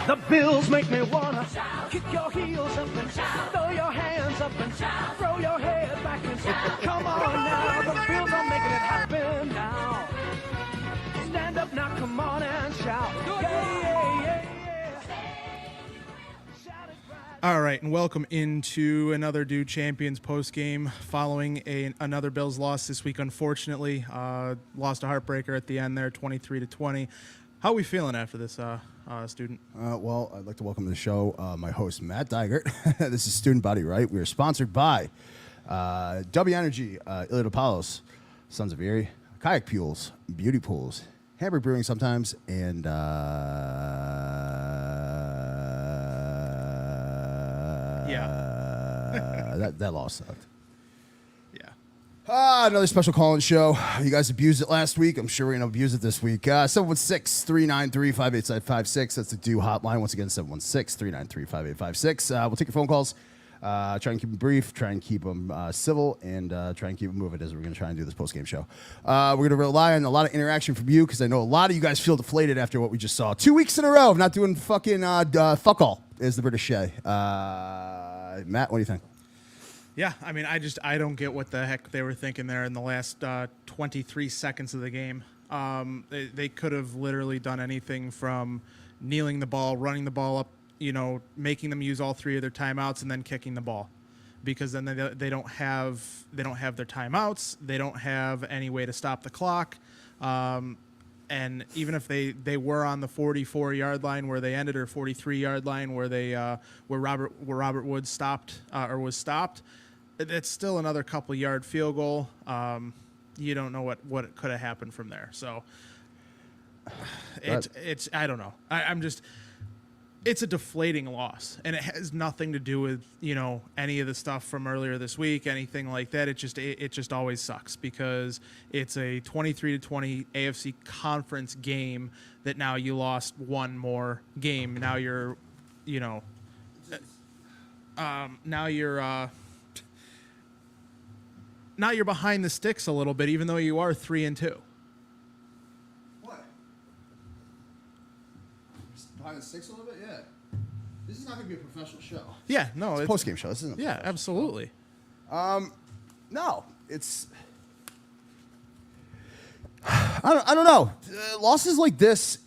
The Bills make me wanna kick your heels up and throw your hands up and throw your head back and come on now. The Bills are making it happen now. Stand up now, come on and shout. Yeah, yeah, yeah, yeah. Shout it right. All right, and welcome into another Dude Champions postgame following another Bills loss this week, unfortunately. Lost a heartbreaker at the end there, 23-20. How are we feeling after this, student? Well, I'd like to welcome to the show my host, Matt Digert. This is Student Body Right. We are sponsored by W Energy, Ilya Palos, Sons of Erie, Kayak Pools, Beauty Pools, Hamburg Brewing sometimes, and that loss sucked. Another special call-in show. You guys abused it last week. I'm sure we're going to abuse it this week. 716-393-5856. That's the due hotline. Once again, 716-393-5856. We'll take your phone calls. Try and keep them brief. Try and keep them civil. And try and keep them moving as we're going to try and do this post-game show. We're going to rely on a lot of interaction from you because I know a lot of you guys feel deflated after what we just saw. 2 weeks in a row of not doing fucking fuck all, is the British say. Matt, what do you think? Yeah, I mean, I don't get what the heck they were thinking there in the last 23 seconds of the game. They could have literally done anything from kneeling the ball, running the ball up, making them use all three of their timeouts, and then kicking the ball, because then they don't have their timeouts. They don't have any way to stop the clock. And even if they were on the 44-yard line where they ended, or 43-yard line where they where Robert Woods stopped or was stopped, it's still another couple-yard field goal. You don't know what could have happened from there. So it's I don't know. I'm just, it's a deflating loss, and it has nothing to do with any of the stuff from earlier this week, anything like that. It just always sucks because it's a 23-20 AFC conference game that now you lost one more game. Now you're now you're behind the sticks a little bit, even though you are 3-2. What? Behind the sticks a little bit? Yeah. This is not going to be a professional show. Yeah, no, it's a post-game show. This isn't. Yeah, absolutely. No, it's. I don't know. Losses like this,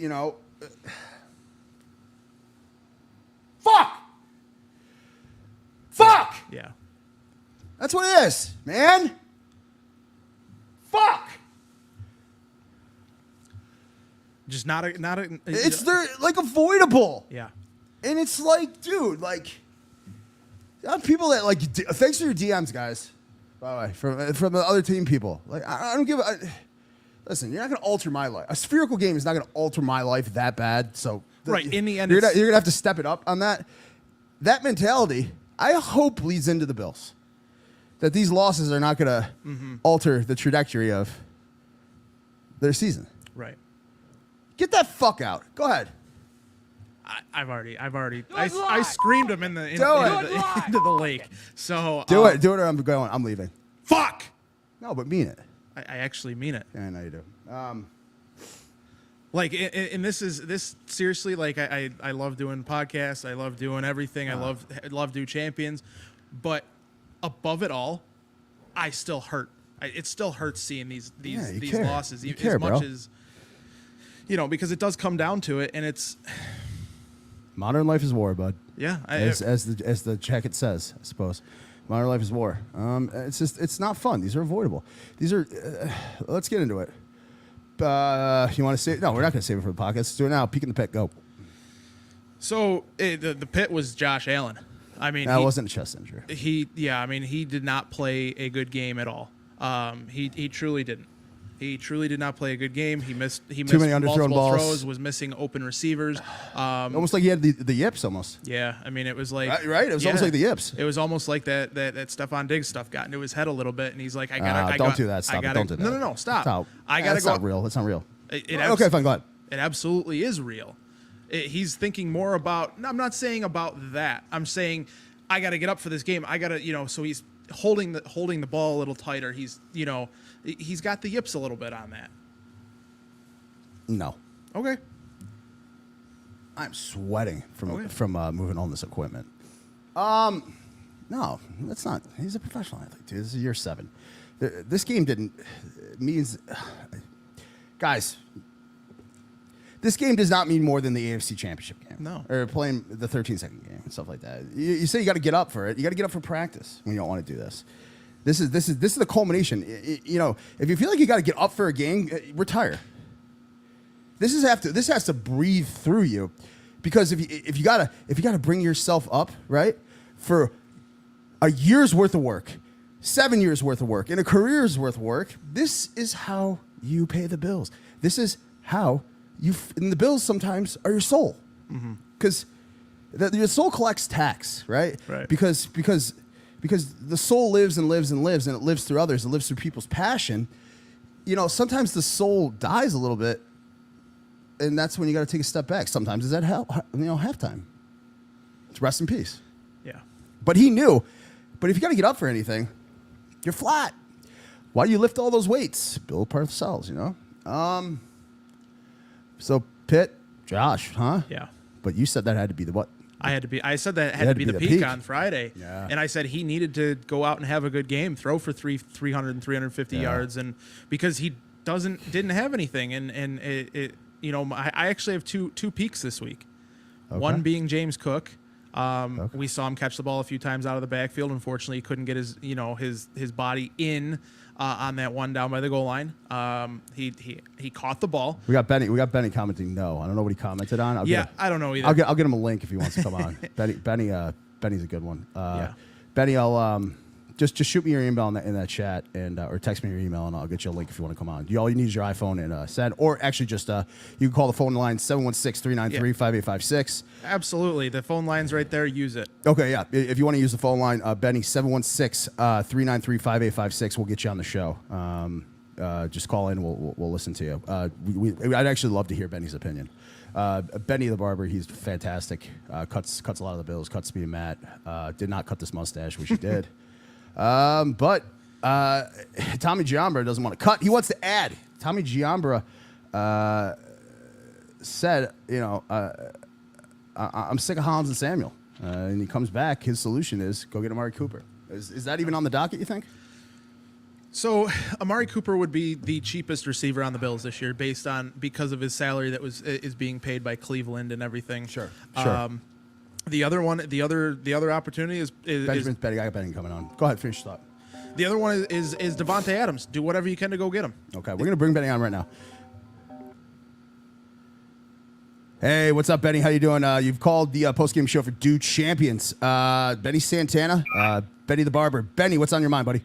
Fuck! Yeah. That's what it is, man. Fuck! Just not a. They're like avoidable. Yeah. And it's like, dude, people that thanks for your DMs, guys. By the way, from the other team people. I don't give a. Listen, you're not going to alter my life. A spherical game is not going to alter my life that bad. So right in the end, you're going to have to step it up on that. That mentality, I hope, leads into the Bills. That these losses are not going to alter the trajectory of their season. Right. Get that fuck out. Go ahead. I screamed him into the lake. So do it or I'm going. I'm leaving. Fuck. No, but mean it. I actually mean it. Yeah, I know you do. And this seriously, I love doing podcasts. I love doing everything. I love do champions, but above it all, I still hurt. It still hurts seeing these losses, as much as because it does come down to it, and it's modern life is war, bud. Yeah, as the jacket says, I suppose. Modern life is war. It's not fun. These are avoidable. These are. Let's get into it. You want to say? No, we're not going to save it for the podcast. Let's do it now. Peek in the pit. Go. So the pit was Josh Allen. I mean, that wasn't a chest injury. He did not play a good game at all. He truly didn't. He truly did not play a good game. He missed too many underthrown balls. Throws, was missing open receivers. Almost like he had the yips almost. Yeah, I mean, it was like right. It was almost like the yips. It was almost like that Stephon Diggs stuff got into his head a little bit, and he's like, don't do that. Stop. Don't do that. No, stop. Stop. I gotta go. That's not real. That's not real. Okay, fine. Go ahead. It absolutely is real. He's thinking more about. No, I'm not saying about that. I'm saying I got to get up for this game. I got to, so he's holding the ball a little tighter. He's got the yips a little bit on that. No. Okay. I'm sweating from Okay. moving all this equipment. No, that's not. He's a professional athlete, dude. This is year 7. This game means, guys. This game does not mean more than the AFC Championship game. No. Or playing the 13-second game and stuff like that. You say you got to get up for it. You got to get up for practice when you don't want to do this. This is the culmination. If you feel like you got to get up for a game, retire. This has to breathe through you, because if you gotta bring yourself up, right, for a year's worth of work, 7 years worth of work, and a career's worth of work, this is how you pay the bills. This is how and the bills sometimes are your soul, because your soul collects tax, right? Right. Because the soul lives and lives and lives, and it lives through others. It lives through people's passion. Sometimes the soul dies a little bit, and that's when you got to take a step back. Sometimes it's at halftime. It's rest in peace. Yeah. But he knew. But if you got to get up for anything, you're flat. Why do you lift all those weights? Build Parcells, So Pitt, Josh, huh? Yeah. But you said that had to be the what? I said that had to be the peak on Friday. Yeah. And I said he needed to go out and have a good game, throw for 300 and 350 yards, and because he didn't have anything, and I actually have two peaks this week. Okay. One being James Cook. We saw him catch the ball a few times out of the backfield. Unfortunately, he couldn't get his body in on that one down by the goal line. He caught the ball. We got Benny commenting no. I don't know what he commented on. I don't know either. I'll get him a link if he wants to come on. Benny's a good one. Yeah. Benny, I'll just shoot me your email in that chat, and or text me your email, and I'll get you a link if you want to come on. All you need is your iPhone and send, or actually just you can call the phone line 716-393-5856. Absolutely, the phone line's right there. Use it. Okay, yeah. If you want to use the phone line, Benny 716-393-5856. We'll get you on the show. Just call in. We'll listen to you. I'd actually love to hear Benny's opinion. Benny the barber, he's fantastic. Cuts a lot of the bills. Cuts me and Matt. Did not cut this mustache, which he did. But Tommy Giambra doesn't want to cut. He wants to add. Tommy Giambra said, I'm sick of Hollins and Samuel. And he comes back. His solution is go get Amari Cooper. Is that even on the docket, you think? So Amari Cooper would be the cheapest receiver on the Bills this year, because of his salary that is being paid by Cleveland and everything. Sure. The other opportunity is Benjamin's betting. I got betting coming on. Go ahead, finish your thought. The other one is Devontae Adams. Do whatever you can to go get him. Okay, we're gonna bring Benny on right now. Hey, what's up, Benny? How you doing? You've called the post-game show for Dude Champions. Benny Santana, Benny the barber. Benny, what's on your mind, buddy?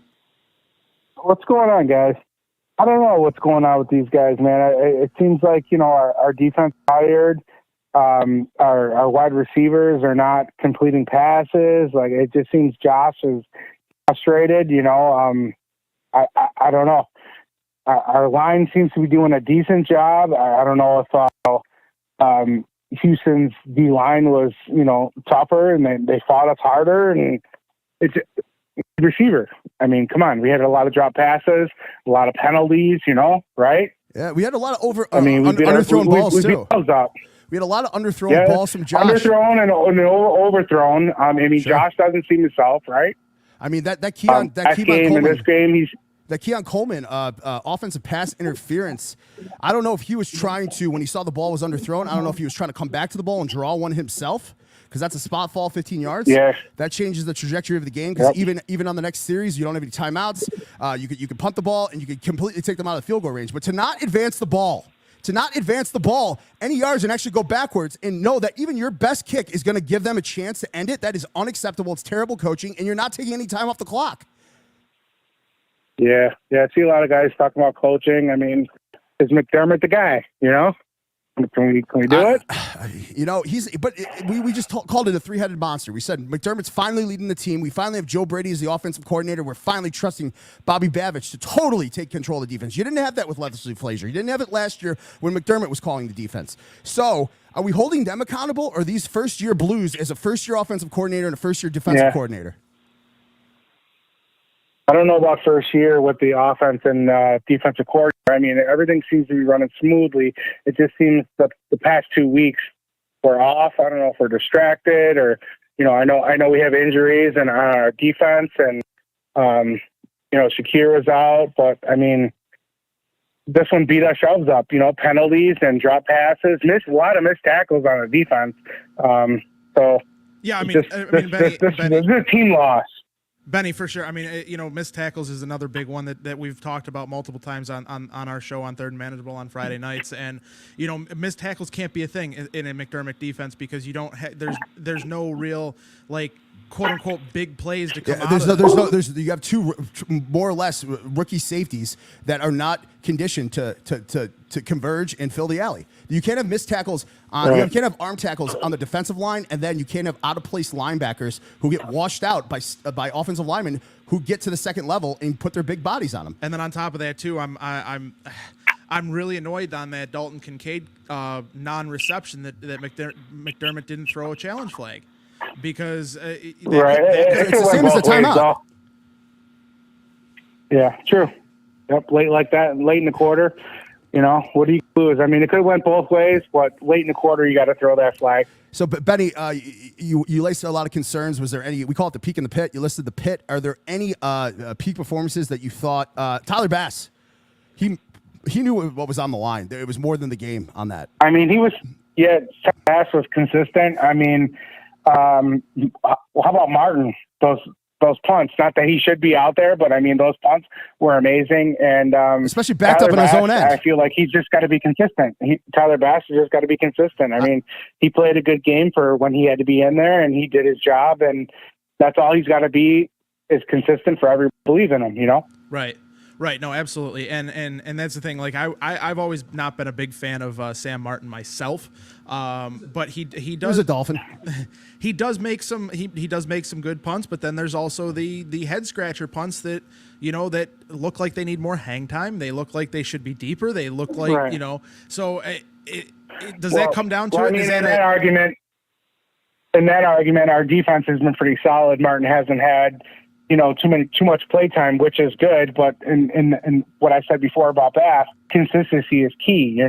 What's going on, guys? I don't know what's going on with these guys, man. It seems like our defense tired. Our wide receivers are not completing passes. Like, it just seems Josh is frustrated. I don't know. Our line seems to be doing a decent job. I don't know if Houston's D line was tougher and they fought us harder, and it's receiver. I mean, come on. We had a lot of drop passes, a lot of penalties. Right? Yeah, we had a lot of underthrown balls too. Up. We had a lot of underthrown balls from Josh. Underthrown and overthrown. Sure. Josh doesn't seem himself, right? I mean, that Keon Coleman offensive pass interference. I don't know if he was trying to, when he saw the ball was underthrown, I don't know if he was trying to come back to the ball and draw one himself, because that's a spot fall 15 yards. Yeah. That changes the trajectory of the game, because even on the next series, you don't have any timeouts. You could punt the ball, and you could completely take them out of the field goal range. But to not advance the ball any yards and actually go backwards and know that even your best kick is going to give them a chance to end it, that is unacceptable. It's terrible coaching, and you're not taking any time off the clock. Yeah. I see a lot of guys talking about coaching. I mean, is McDermott the guy, Can we do it? We just called it a three-headed monster. We said McDermott's finally leading the team. We finally have Joe Brady as the offensive coordinator. We're finally trusting Bobby Babich to totally take control of the defense. You didn't have that with Leslie Frazier. You didn't have it last year when McDermott was calling the defense. So are we holding them accountable, or these first-year Blues as a first-year offensive coordinator and a first-year defensive coordinator? I don't know about first year with the offense and defensive coordinator. I mean, everything seems to be running smoothly. It just seems that the past 2 weeks, we're off. I don't know if we're distracted or, I know we have injuries and on our defense and, Shakir was out, but I mean, this one beat ourselves up, penalties and drop passes, a lot of missed tackles on the defense. So yeah, I mean, this is a team loss. Benny, for sure. I mean, missed tackles is another big one that we've talked about multiple times on our show on Third and Manageable on Friday nights. And, missed tackles can't be a thing in a McDermott defense because you don't there's no real, like, quote unquote big plays to come out of. You have two more or less rookie safeties that are not conditioned to converge and fill the alley. You can't have missed tackles on. You can't have arm tackles on the defensive line, and then you can't have out of place linebackers who get washed out by offensive linemen who get to the second level and put their big bodies on them. And then on top of that too, I'm really annoyed on that Dalton Kincaid non-reception that McDermott didn't throw a challenge flag. Because it's the same as the timeout. Yeah, true. Yep, late like that, late in the quarter. What do you lose? I mean, it could have went both ways, but late in the quarter, you got to throw that flag. So, Benny, you listed a lot of concerns. Was there any? We call it the peak in the pit. You listed the pit. Are there any peak performances that you thought? Tyler Bass, he knew what was on the line. It was more than the game on that. I mean, Bass was consistent. I mean. How about Martin? Those punts. Not that he should be out there, but I mean those punts were amazing, and especially backed up on his own end. I feel like he's just got to be consistent. Tyler Bass has just got to be consistent. I mean, he played a good game for when he had to be in there, and he did his job, and that's all he's got to be is consistent for everybody to believe in him. Right. No, absolutely. And that's the thing. Like I've always not been a big fan of Sam Martin myself. But he does. He was a Dolphin. He does make some. He does make some good punts. But then there's also the head scratcher punts that that look like they need more hang time. They look like they should be deeper. They look like So does that come down to it? I mean, in that argument, our defense has been pretty solid. Martin hasn't had. Too much play time, which is good. But in what I said before about Bass, consistency is key.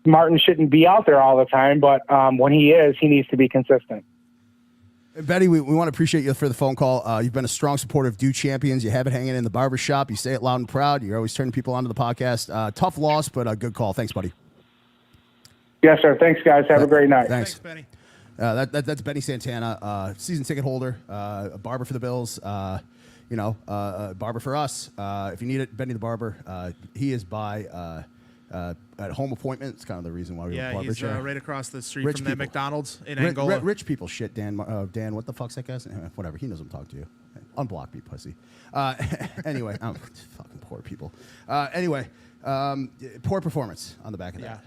Martin shouldn't be out there all the time, but when he is, he needs to be consistent. Betty, we want to appreciate you for the phone call. You've been a strong supporter of Dew Champions. You have it hanging in the barbershop. You say it loud and proud. You're always turning people onto the podcast. Tough loss, but a good call. Thanks, buddy. Yes, sir. Thanks, guys. Have a great night. Thanks Benny. That's Benny Santana, season ticket holder, a barber for the Bills, a barber for us. If you need it, Benny the Barber. He is by at home appointment. It's kind of the reason why we yeah, barber he's chair. Right across the street Rich from people. that McDonald's in Angola. Rich people shit, Dan. Dan, what the fuck's that guy's name? Whatever. He knows I'm talking to you. Unblock me, pussy. Anyway, fucking poor people. Anyway, poor performance on the back of that.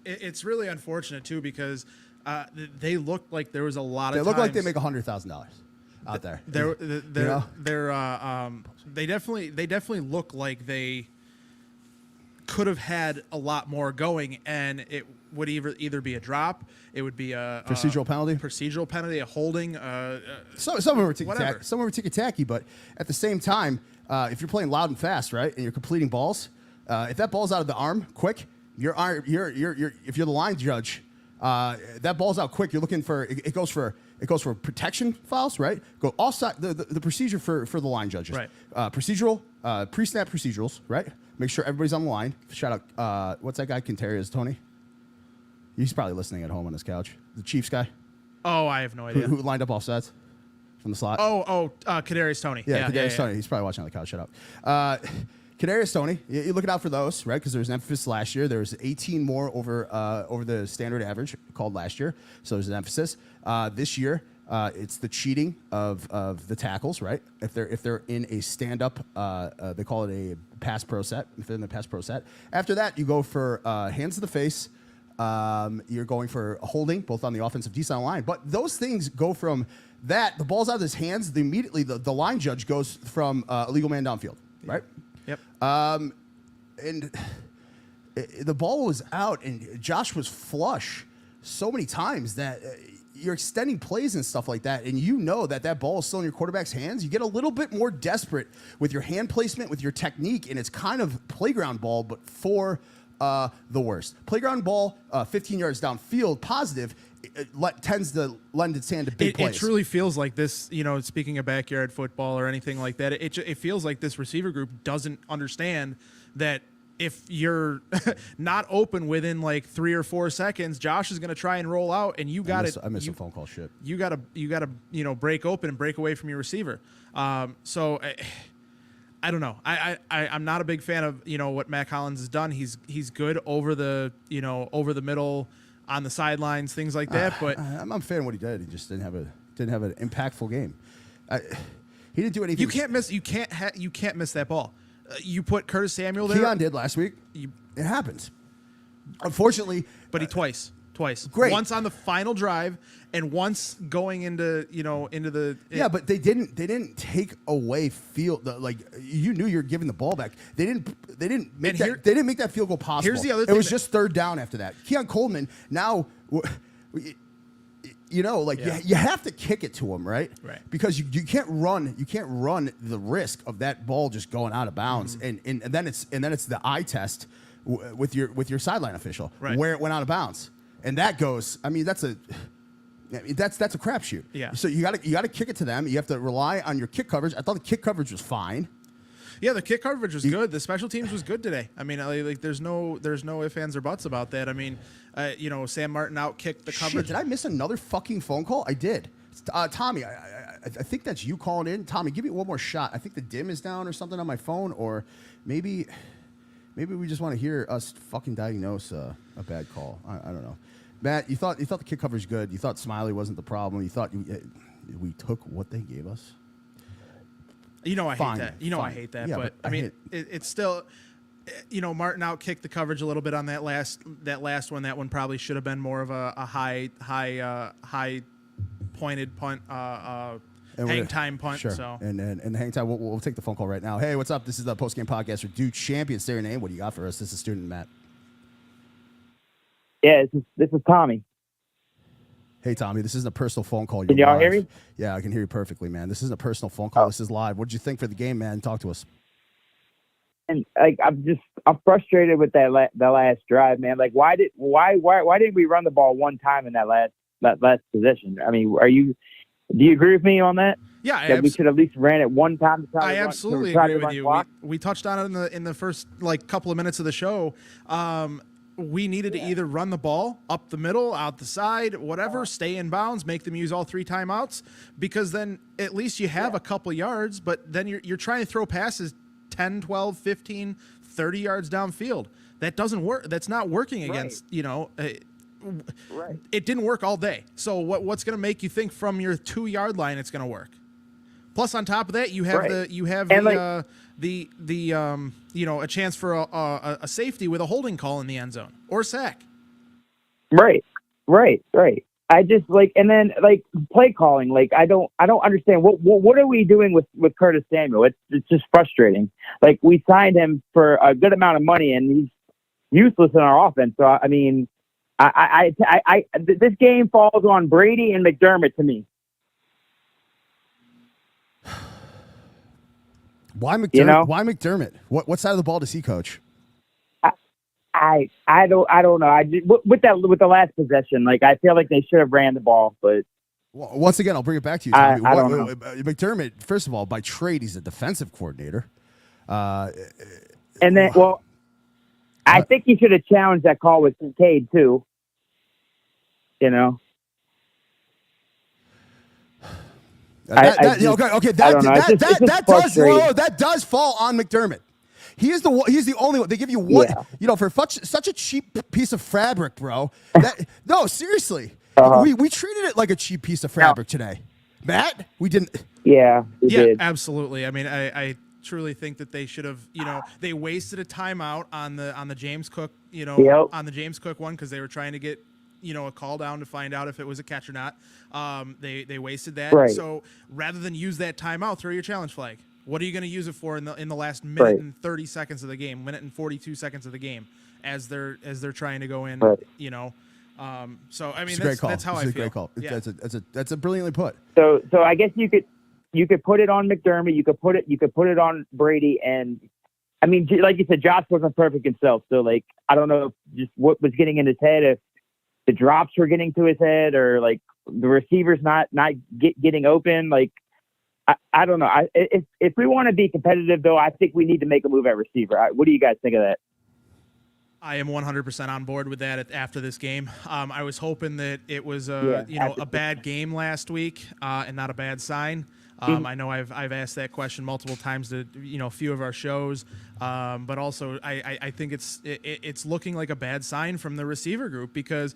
It's really unfortunate too because they looked like there was a lot of. They look like they make $100,000 out there. They definitely look like they could have had a lot more going, and it would either be a drop, it would be a procedural penalty, a holding. Some of them were ticky-tacky, but at the same time, if you're playing loud and fast, right, and you're completing balls, if that ball's out of the arm quick, if you're the line judge, that ball's out quick. You're looking for it goes for protection fouls, right? Go offside. The procedure for the line judges, right? Procedural, pre-snap procedurals, right? Make sure everybody's on the line. Shout out, what's that guy? Quinterius Tony. He's probably listening at home on his couch. The Chiefs guy. Oh, I have no idea. Who lined up offsides from the slot? Kadarius Toney. Yeah, Kadarius Toney. He's probably watching on the couch. Shut up. Kadarius Toney. You're looking out for those, right? Because there was an emphasis last year. There was 18 more over the standard average called last year. So there's an emphasis. This year, it's the cheating of the tackles, right? If they're in a stand-up, they call it a pass pro set. If they're in the pass pro set. After that, you go for hands to the face. You're going for a holding, both on the offensive decent line. But those things go from that, the ball's out of his hands, immediately the line judge goes from illegal man downfield, right? Yep. And the ball was out, and Josh was flush so many times that you're extending plays and stuff like that, and you know that ball is still in your quarterback's hands. You get a little bit more desperate with your hand placement, with your technique, and it's kind of playground ball, but for the worst. Playground ball, 15 yards downfield, positive, tends to lend its hand to big plays. It truly feels like this, speaking of backyard football or anything like that, it feels like this receiver group doesn't understand that if you're not open within like 3 or 4 seconds, Josh is going to try and roll out, and you got it. I miss a phone call shit. You got to break open and break away from your receiver. So I don't know. I'm not a big fan of what Matt Collins has done. He's good over the middle, on the sidelines, things like that. But I'm a fan of what he did. He just didn't have an impactful game. He didn't do anything. You can't miss that ball. You put Curtis Samuel there. Keon did last week. It happens. Unfortunately, but he twice. Great. Once on the final drive, and once going into the. Yeah, but they didn't take away field. Like, you knew you're giving the ball back. They didn't make that field goal possible. Here's the other thing. It was just third down after that. Keon Coleman now. You have to kick it to him, right? Right. Because you can't run the risk of that ball just going out of bounds, and then it's the eye test with your sideline official, right, where it went out of bounds, and that goes. I mean, that's a crapshoot. Yeah. So you got to kick it to them. You have to rely on your kick coverage. I thought the kick coverage was fine. Yeah, the kick coverage was good. The special teams was good today. I mean, like there's no ifs, ands, or buts about that. I mean, Sam Martin outkicked the coverage. Shit, did I miss another fucking phone call? I did. Tommy, I think that's you calling in. Tommy, give me one more shot. I think the dim is down or something on my phone, or maybe we just want to hear us fucking diagnose a bad call. I don't know. Matt, you thought the kick coverage good. You thought Smiley wasn't the problem. You thought we took what they gave us. I hate that. I hate that. Yeah, but I mean, it's still, Martin outkicked the coverage a little bit on that last one. That one probably should have been more of a high pointed punt, hang time punt. Sure. So and the hang time, we'll take the phone call right now. Hey, what's up? This is the postgame podcast for Dude Champion. Say your name. What do you got for us? This is student Matt. Yeah, this is Tommy. Hey, Tommy, this isn't a personal phone call. Can y'all hear me? Yeah, I can hear you perfectly, man. This isn't a personal phone call. This is live. What did you think for the game, man? Talk to us. And I'm frustrated with that last drive, man. Like, why didn't we run the ball one time in that last possession? I mean, do you agree with me on that? Yeah, we should at least ran it one time. I absolutely agree with you. We touched on it in the first couple of minutes of the show. We needed to either run the ball up the middle, out the side, whatever, stay in bounds, make them use all 3 timeouts, because then at least you have a couple yards, but then you're trying to throw passes 10, 12, 15, 30 yards downfield. That doesn't work. That's not working against, Right. It didn't work all day. So what's going to make you think from your 2-yard line it's going to work? Plus, on top of that, you have a chance for a safety with a holding call in the end zone or sack. Right. I just and then play calling. I don't understand what are we doing with Curtis Samuel? It's just frustrating. Like, we signed him for a good amount of money, and he's useless in our offense. So I mean, this game falls on Brady and McDermott to me. Why McDermott? Why McDermott? What side of the ball does he coach? I don't know. With the last possession, I feel like they should have ran the ball, but once again, I'll bring it back to you, Tommy. I don't know. McDermott, first of all, by trade, he's a defensive coordinator. And then, I think he should have challenged that call with Kincaid too. That does fall on McDermott. He's the only one. They give you one, for such a cheap piece of fabric, bro. No, seriously, we treated it like a cheap piece of fabric today, Matt. We didn't. Yeah, we did. Absolutely. I mean, I truly think that they should have. They wasted a timeout on the James Cook. On the James Cook one, because they were trying to get a call down to find out if it was a catch or not. They wasted that. Right. So rather than use that timeout, throw your challenge flag. What are you going to use it for in the last minute and 30 seconds of the game, minute and 42 seconds of the game, as they're trying to go in? Right. So I mean, that's how I feel. Great call. Yeah. That's a brilliantly put. So I guess you could put it on McDermott. You could put it on Brady, and I mean, like you said, Josh wasn't perfect himself. So, like, I don't know if just what was getting in his head, if the drops were getting to his head, or like the receivers not getting open. Like, I don't know. If we want to be competitive, though, I think we need to make a move at receiver. What do you guys think of that? I am 100% on board with that after this game. I was hoping that it was a bad game last week and not a bad sign. I know I've asked that question multiple times to a few of our shows, but also I think it's looking like a bad sign from the receiver group because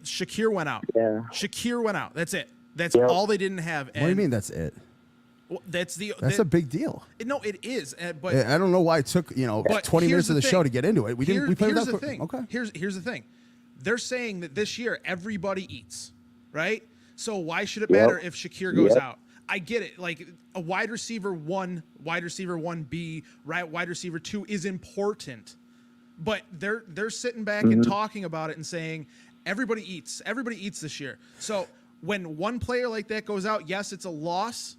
Shakir went out. Yeah. Shakir went out. That's it. That's all they didn't have. What do you mean that's it? Well, that's a big deal. No, it is. But I don't know why it took 20 minutes of the show to get into it. We played here's that. The thing. Okay. Here's the thing. They're saying that this year everybody eats, right? So why should it matter if Shakir goes out? I get it. Like a wide receiver 1, wide receiver 1B, right? Wide receiver 2 is important, but they're sitting back and talking about it and saying everybody eats. Everybody eats this year. So when one player like that goes out, yes, it's a loss.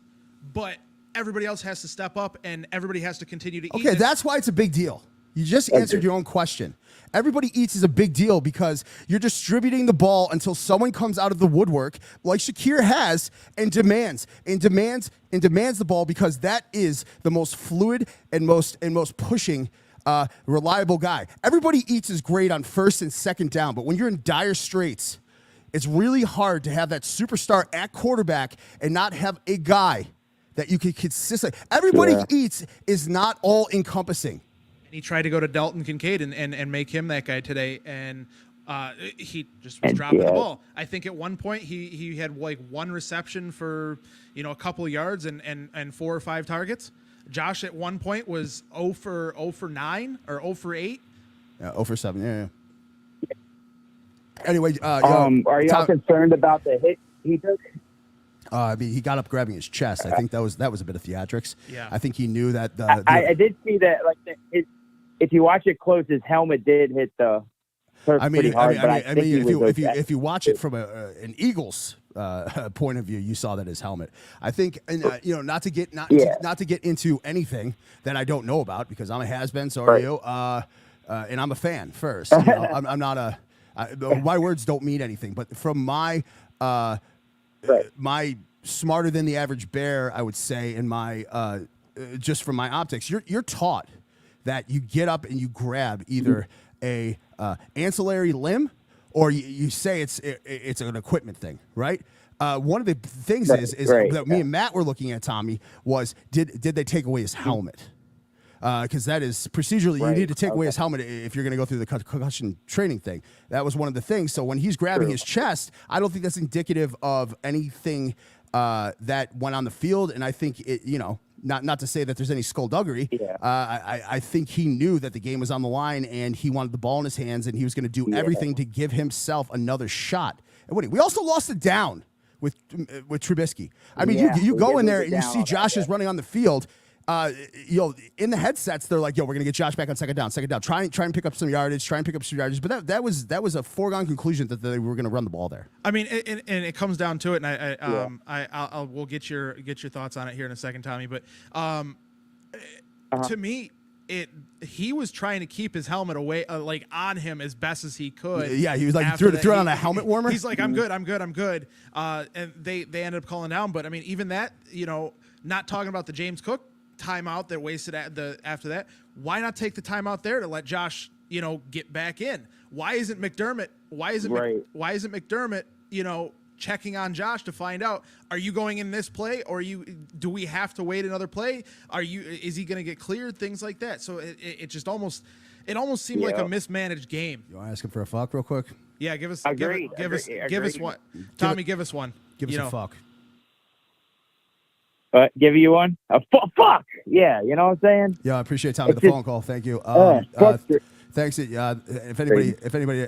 But everybody else has to step up, and everybody has to continue to eat. Okay, that's why it's a big deal. You just answered your own question. Everybody eats is a big deal because you're distributing the ball until someone comes out of the woodwork, like Shakir has, and demands the ball because that is the most fluid and most pushing, reliable guy. Everybody eats is great on first and second down, but when you're in dire straits, it's really hard to have that superstar at quarterback and not have a guy that you can consistently. Everybody eats is not all encompassing. And he tried to go to Dalton Kincaid and make him that guy today, and he just was dropping the ball. I think at one point he had like one reception for a couple of yards and 4 or 5 targets. Josh at one point was 0 for 9 or 0 for 8. Yeah, 0 for 7. Yeah. Anyway, are y'all concerned about the hit he took? I mean, he got up grabbing his chest. I think that was a bit of theatrics. Yeah. I think he knew that. I did see that. Like, if you watch it close, his helmet did hit the turf pretty hard. If you watch it from an Eagles point of view, you saw that his helmet. I think, and not to get into anything that I don't know about because I'm a has-been. So are you. And I'm a fan first. I'm not a. My words don't mean anything, but from my my smarter than the average bear, I would say, in my just from my optics, you're taught that you get up and you grab either a ancillary limb or you say it's an equipment thing, right? One of the things that me and Matt were looking at, Tommy, was did they take away his helmet? Because that is procedurally, you need to take away his helmet if you're going to go through the concussion training thing. That was one of the things. So when he's grabbing his chest, I don't think that's indicative of anything that went on the field. And I think not to say that there's any skullduggery. Yeah. I think he knew that the game was on the line and he wanted the ball in his hands and he was going to do everything to give himself another shot. And we also lost it down with Trubisky. I mean, you go in there and you see Josh is running on the field. In the headsets, they're like, "Yo, we're gonna get Josh back on second down. Try and pick up some yardage. But that was a foregone conclusion that they were gonna run the ball there. I mean, and it comes down to it, and we'll get your thoughts on it here in a second, Tommy. But to me, he was trying to keep his helmet away, like on him as best as he could. Yeah, he was like threw it on a helmet warmer. He's like, I'm good. And they ended up calling down. But I mean, even that, not talking about the James Cook timeout that wasted after that. Why not take the timeout there to let Josh, get back in? Why isn't McDermott? Why isn't McDermott, checking on Josh to find out, are you going in this play or do we have to wait another play? Is he going to get cleared? Things like that. So it just almost seemed like a mismanaged game. You want to ask him for a fuck real quick? Yeah, give us one. Tommy, give us one. Give us a fuck. Give you one? Fuck! Yeah, you know what I'm saying? Yeah, I appreciate Tommy the phone call. Thank you. Thanks. If anybody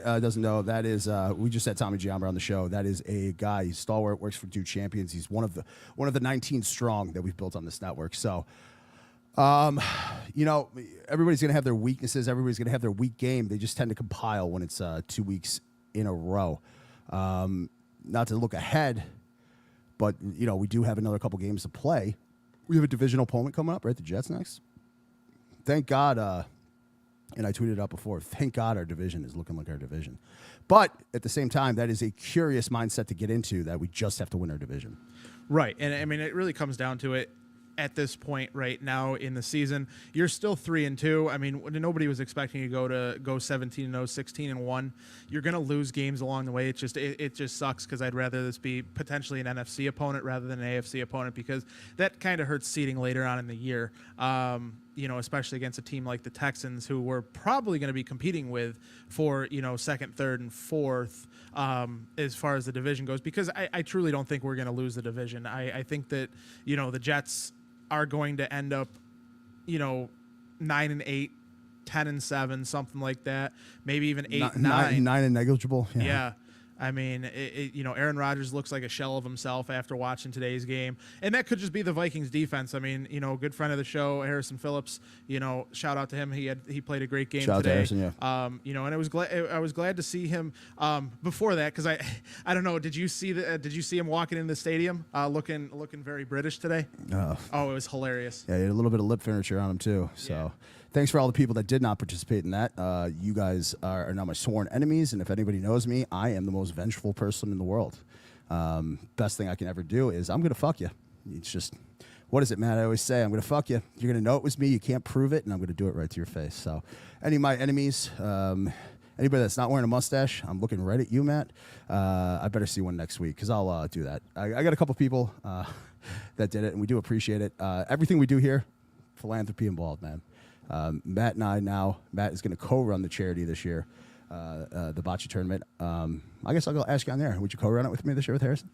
doesn't know, that is we just had Tommy Giambra on the show. That is a guy. He's stalwart. Works for Dude Champions. He's one of the 19 strong that we've built on this network. So, everybody's gonna have their weaknesses. Everybody's gonna have their weak game. They just tend to compile when it's 2 weeks in a row. Not to look ahead. But, we do have another couple games to play. We have a divisional opponent coming up, right? The Jets next. thank God. And I tweeted out before. Thank God our division is looking like our division. But at the same time, that is a curious mindset to get into. That we just have to win our division. Right. And I mean, it really comes down to it at this point right now in the season. You're still 3-2. I mean, nobody was expecting you to go 17-0, 16-1. You're going to lose games along the way. It just sucks because I'd rather this be potentially an NFC opponent rather than an AFC opponent, because that kind of hurts seeding later on in the year. Especially against a team like the Texans, who we're probably going to be competing with for, second, third, and fourth as far as the division goes, because I truly don't think we're going to lose the division. I think that, the Jets are going to end up, 9-8, 10-7, something like that. Maybe even 8-9. 9 and negligible. Yeah. I mean, Aaron Rodgers looks like a shell of himself after watching today's game, and that could just be the Vikings defense. I mean, good friend of the show, Harrison Phillips. Shout out to him. He played a great game Shout today. Out to Harrison, yeah. And I was glad to see him. Before that, because I don't know. Did you see him walking in the stadium, looking very British today? Oh, it was hilarious. Yeah, he had a little bit of lip furniture on him too. So. Yeah. Thanks for all the people that did not participate in that. You guys are now my sworn enemies, and if anybody knows me, I am the most vengeful person in the world. Best thing I can ever do is I'm going to fuck you. It's just, what is it, Matt? I always say, I'm going to fuck you. You're going to know it was me. You can't prove it, and I'm going to do it right to your face. So any of my enemies, anybody that's not wearing a mustache, I'm looking right at you, Matt. I better see one next week because I'll do that. I got a couple people that did it, and we do appreciate it. Everything we do here, philanthropy involved, man. Matt and I now, Matt is going to co-run the charity this year, the bocce tournament. I guess I'll go ask you on there. Would you co-run it with me this year with Harrison?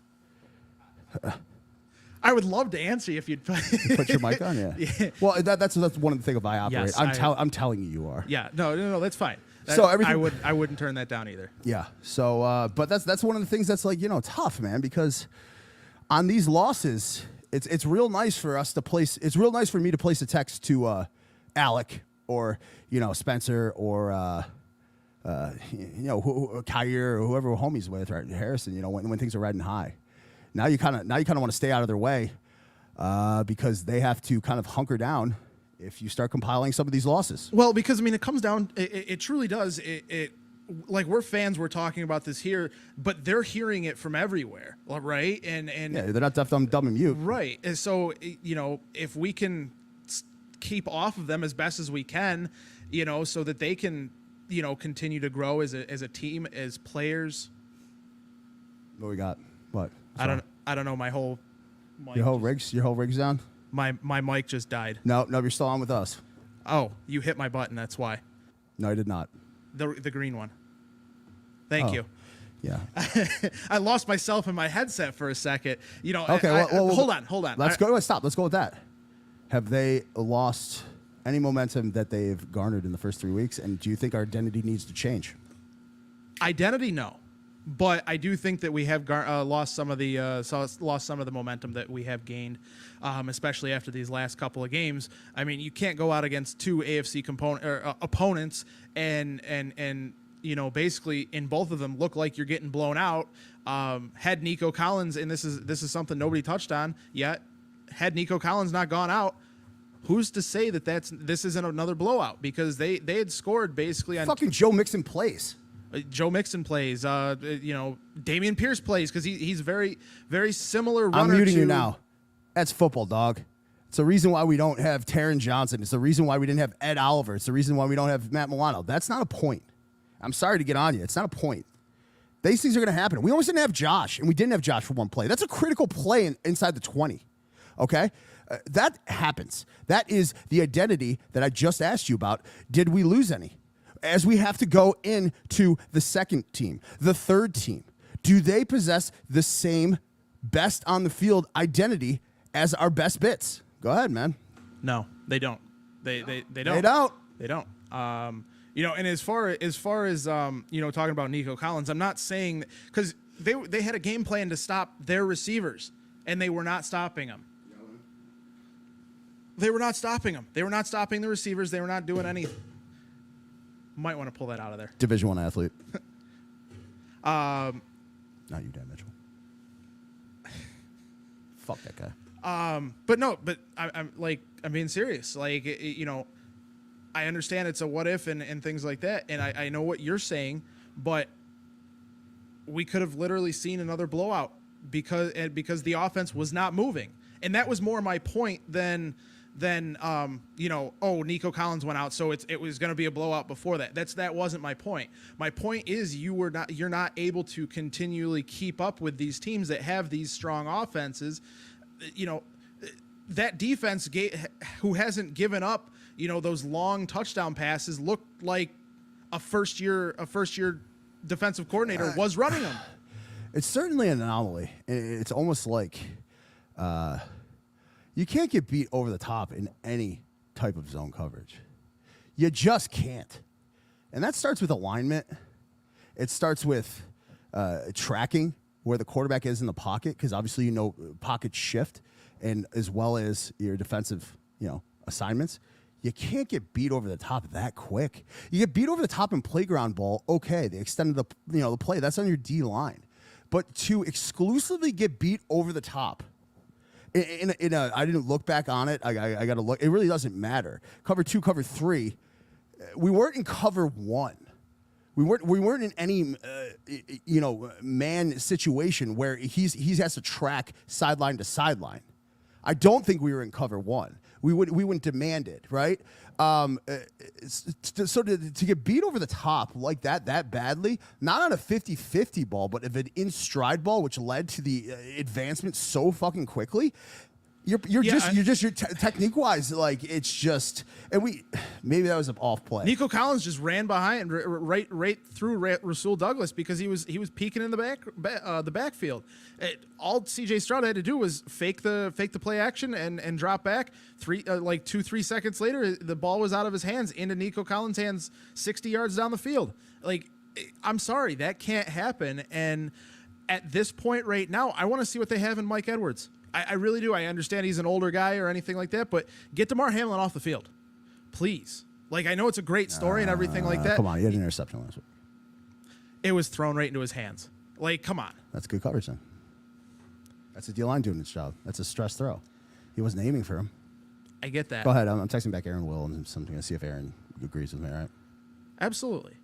I would love to answer you if you'd put your mic on. Yeah. Well, that's one of the things of I operate. Yes, I'm telling you, you are. Yeah. No, that's fine. So everything I wouldn't turn that down either. Yeah. So, but that's one of the things that's like tough, man, because on these losses, it's real nice for us to place. It's real nice for me to place a text to Alec or Spencer or Kyrie or whoever we're homies with, right? Harrison. When things are riding high. Now you kind of want to stay out of their way because they have to kind of hunker down if you start compiling some of these losses. Well, because it comes down. It truly does. It like we're fans. We're talking about this here, but they're hearing it from everywhere, right? And yeah, they're not deaf, dumb, and mute, right? And so if we can keep off of them as best as we can, so that they can, continue to grow as a team, as players. What we got? What? Sorry. I don't know. My whole mic your whole rig's down. My mic just died. No, you're still on with us. Oh, you hit my button. That's why. No, I did not. The green one. Thank you. Yeah. I lost myself in my headset for a second. Okay. Well, hold on. Let's go. Stop. Let's go with that. Have they lost any momentum that they've garnered in the first 3 weeks? And do you think our identity needs to change? Identity, no. But I do think that we have lost some of the momentum that we have gained, especially after these last couple of games. I mean, you can't go out against two AFC opponents and basically in both of them look like you're getting blown out. Had Nico Collins, and this is something nobody touched on yet. Had Nico Collins not gone out, who's to say that this isn't another blowout? Because they had scored basically on fucking Joe Mixon plays. Joe Mixon plays. Damian Pierce plays because he's very, very similar runner. I'm muting you now. That's football, dog. It's the reason why we don't have Taron Johnson. It's the reason why we didn't have Ed Oliver. It's the reason why we don't have Matt Milano. That's not a point. I'm sorry to get on you. It's not a point. These things are going to happen. We almost didn't have Josh, and we didn't have Josh for one play. That's a critical play inside the 20. Okay? That happens. That is the identity that I just asked you about. Did we lose any? As we have to go into the second team, the third team, do they possess the same best on the field identity as our best bits? Go ahead, man. No, they don't. They don't. They don't. They don't. And as far as talking about Nico Collins, I'm not saying because they had a game plan to stop their receivers, and they were not stopping them. They were not stopping them. They were not stopping the receivers. They were not doing anything. Might want to pull that out of there. Division I athlete. Not you, Dan Mitchell. Fuck that guy. But I'm being serious. Like, I understand it's a what if and things like that, and I know what you're saying, but we could have literally seen another blowout because the offense was not moving, and that was more my point than Nico Collins went out, so it was going to be a blowout before that. That wasn't my point. My point is you're not able to continually keep up with these teams that have these strong offenses. That defense who hasn't given up, those long touchdown passes looked like a first year defensive coordinator was running them. It's certainly an anomaly. It's almost like you can't get beat over the top in any type of zone coverage. You just can't. And that starts with alignment. It starts with tracking where the quarterback is in the pocket, because obviously pocket shift, and as well as your defensive assignments. You can't get beat over the top that quick. You get beat over the top in playground ball, okay, they extended the play. That's on your D line. But to exclusively get beat over the top, I didn't look back on it. I got to look. It really doesn't matter. Cover 2, cover 3. We weren't in cover 1. We weren't in any man situation where he has to track sideline to sideline. I don't think we were in cover 1. We wouldn't demand it, right? So to get beat over the top like that badly, not on a 50-50 ball, but of an in stride ball, which led to the advancement so fucking quickly. You're technique wise, like it's just, and maybe that was an off play. Nico Collins just ran behind right through Rasul Douglas because he was peeking in the backfield. All CJ Stroud had to do was fake the play action and drop back. 2-3 seconds later, the ball was out of his hands into Nico Collins' hands, 60 yards down the field. Like, I'm sorry, that can't happen. And at this point right now, I want to see what they have in Mike Edwards. I really do. I understand he's an older guy or anything like that, but get Damar Hamlin off the field, please. Like, I know it's a great story and everything like that. Come on, he had an interception last week. It was thrown right into his hands. Like, come on. That's good coverage then. That's the D-line doing its job. That's a stress throw. He wasn't aiming for him. I get that. Go ahead. I'm texting back Aaron Will and something to see if Aaron agrees with me, all right? Absolutely.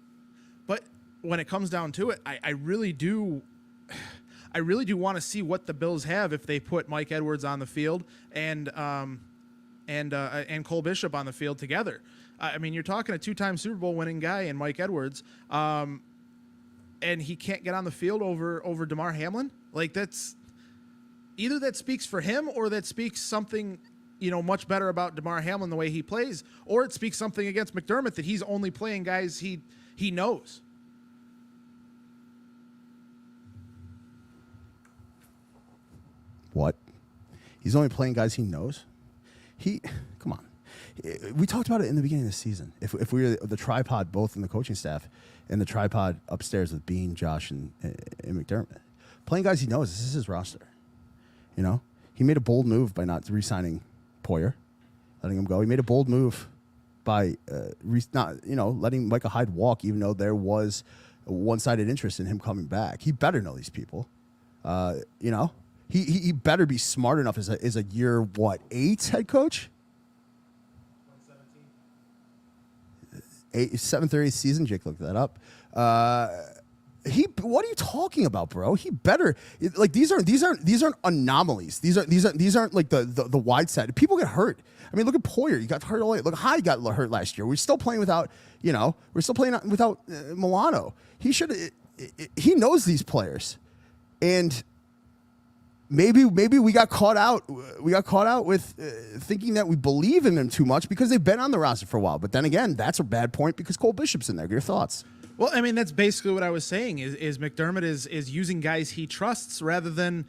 But when it comes down to it, I really do want to see what the Bills have if they put Mike Edwards on the field and Cole Bishop on the field together. I mean, you're talking a 2-time Super Bowl winning guy in Mike Edwards, and he can't get on the field over Damar Hamlin. Like, that's either that speaks for him or that speaks something much better about Damar Hamlin the way he plays, or it speaks something against McDermott that he's only playing guys he knows. What? He's only playing guys he knows? Come on. We talked about it in the beginning of the season. If we were the tripod both in the coaching staff and the tripod upstairs with Bean, Josh, and McDermott, playing guys he knows, this is his roster. He made a bold move by not re-signing Poyer, letting him go. He made a bold move by letting Micah Hyde walk, even though there was a one-sided interest in him coming back. He better know these people. He better be smart enough as a year 8 head coach. 7th or 8th season. Jake looked that up. What are you talking about, bro? He better these aren't anomalies. These aren't like the wide side. People get hurt. I mean, look at Poyer. He got hurt all late. Look, Hyde got hurt last year. We're still playing without Milano. He knows these players, and maybe we got caught out. We got caught out with thinking that we believe in them too much because they've been on the roster for a while. But then again, that's a bad point because Cole Bishop's in there. Your thoughts? Well, I mean, that's basically what I was saying is McDermott is using guys he trusts rather than,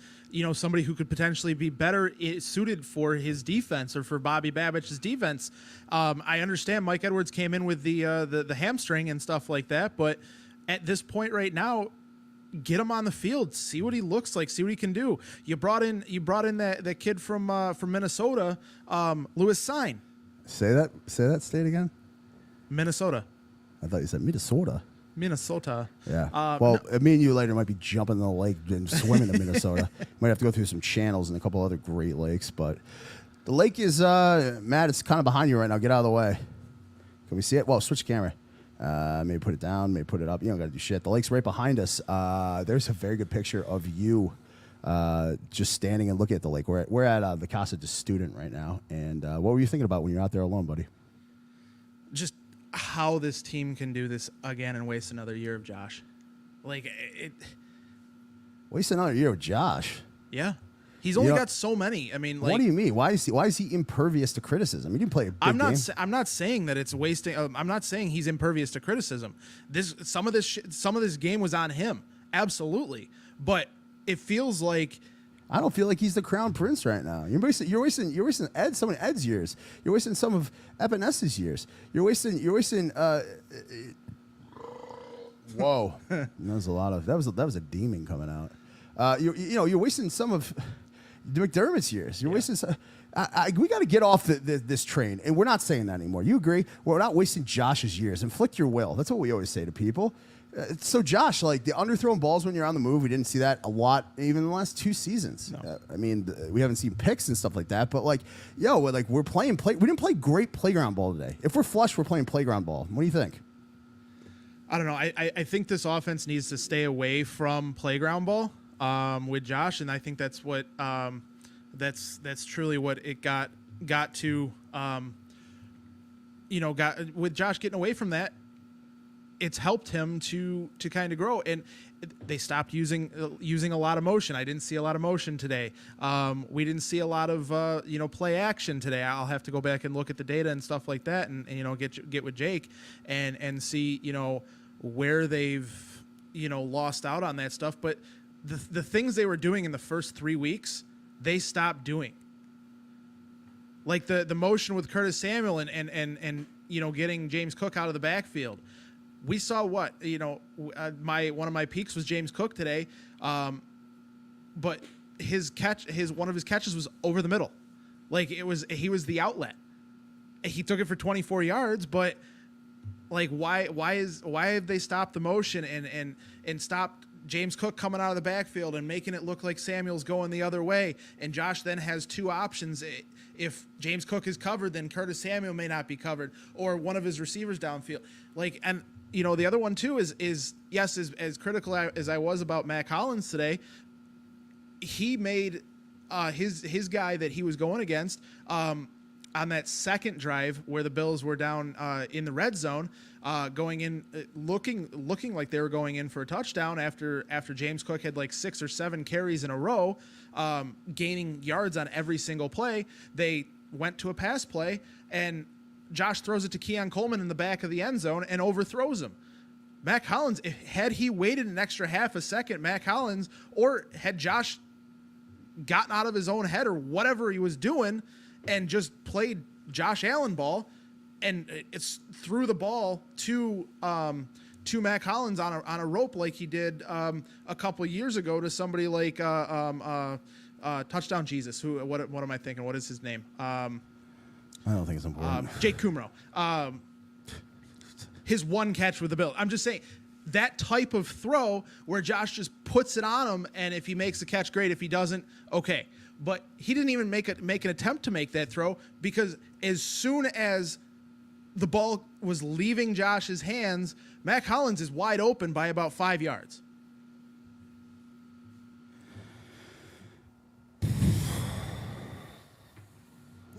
somebody who could potentially be better suited for his defense or for Bobby Babbitt's defense. I understand Mike Edwards came in with the hamstring and stuff like that, but at this point right now, get him on the field, see what he looks like, see what he can do. You brought in that kid from Minnesota, Lewis Sine. Say that state again. Minnesota. I thought you said Minnesota. Minnesota. Yeah. Me and you later might be jumping in the lake and swimming to Minnesota. Might have to go through some channels and a couple other Great Lakes, but the lake is Matt. It's kind of behind you right now. Get out of the way. Can we see it? Well, switch camera. Maybe put it down, maybe put it up. You don't got to do shit. The lake's right behind us. There's a very good picture of you just standing and looking at the lake. We're at the Casa de Student right now. And what were you thinking about when you're out there alone, buddy? Just how this team can do this again and waste another year of Josh. Like, it. Waste another year with Josh. Yeah. He's only got so many. I mean, like, what do you mean? Why is he impervious to criticism? He didn't play a big game. I'm not saying that it's wasting. I'm not saying he's impervious to criticism. Some of this game was on him, absolutely. But it feels like I don't feel like he's the crown prince right now. You're wasting some of Ed's years. You're wasting some of Epenessa's years. You're wasting. Whoa, that was a lot of that was a demon coming out. You're wasting some of McDermott's years. You're wasting. We got to get off this train, and we're not saying that anymore. You agree? We're not wasting Josh's years. Inflict your will. That's what we always say to people. So Josh, like the underthrown balls when you're on the move, we didn't see that a lot even in the last 2 seasons. No. I mean, we haven't seen picks and stuff like that, but we're playing we didn't play great playground ball today. If we're flush, we're playing playground ball. What do you think? I don't know. I think this offense needs to stay away from playground ball with Josh, and I think that's what that's truly what it got to. Got with Josh getting away from that, it's helped him to kind of grow, and they stopped using a lot of motion. I didn't see a lot of motion today. We didn't see a lot of play action today. I'll have to go back and look at the data and stuff like that, and get with Jake and see where they've lost out on that stuff. But the things they were doing in the first 3 weeks, they stopped doing. Like the motion with Curtis Samuel and getting James Cook out of the backfield. We saw what one of my peaks was James Cook today, but one of his catches was over the middle, like he was the outlet. He took it for 24 yards, but like why have they stopped the motion and stopped James Cook coming out of the backfield and making it look like Samuel's going the other way, and Josh then has 2 options. If James Cook is covered, then Curtis Samuel may not be covered, or one of his receivers downfield. The other one too is yes, as critical as I was about Matt Collins today, he made his guy that he was going against on that second drive where the Bills were down in the red zone, going in, looking like they were going in for a touchdown after James Cook had like 6 or 7 carries in a row, gaining yards on every single play. They went to a pass play, and Josh throws it to Keon Coleman in the back of the end zone and overthrows him. Matt Collins, had he waited an extra half a second, Matt Collins, or had Josh gotten out of his own head or whatever he was doing and just played Josh Allen ball and it's threw the ball to Matt Collins on a rope like he did a couple years ago to somebody like Touchdown Jesus. What am I thinking? What is his name? I don't think it's important. Jake Kumro. His one catch with the Bills. I'm just saying that type of throw where Josh just puts it on him, and if he makes the catch, great. If he doesn't, okay. But he didn't even make an attempt to make that throw, because as soon as the ball was leaving Josh's hands, Matt Collins is wide open by about 5 yards.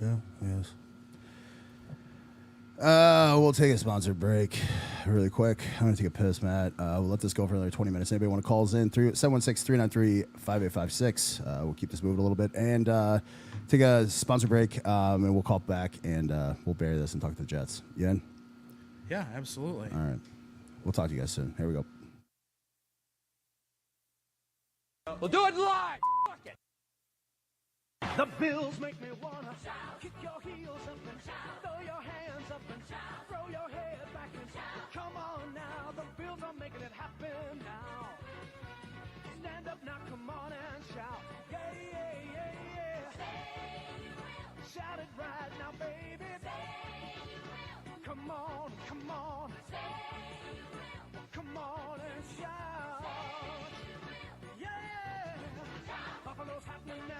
Yeah, yes. We'll take a sponsored break really quick. I'm going to take a piss, Matt. We'll let this go for another 20 minutes. Anybody want to call us in? 716-393-5856. We'll keep this moving a little bit and take a sponsor break, and we'll call back, and we'll bury this and talk to the Jets. You in? Yeah, absolutely. All right. We'll talk to you guys soon. Here we go. We'll do it live. Fuck it. The Bills make me wanna kick your heels up and throw your hands up and throw your head back and come on now. The Bills are making it happen now. Stand up now, come on and shout. Yeah, yeah, yeah, yeah. Shout it right now, baby. Come on, come on. Come on and shout. Yeah. Buffalo's happening now.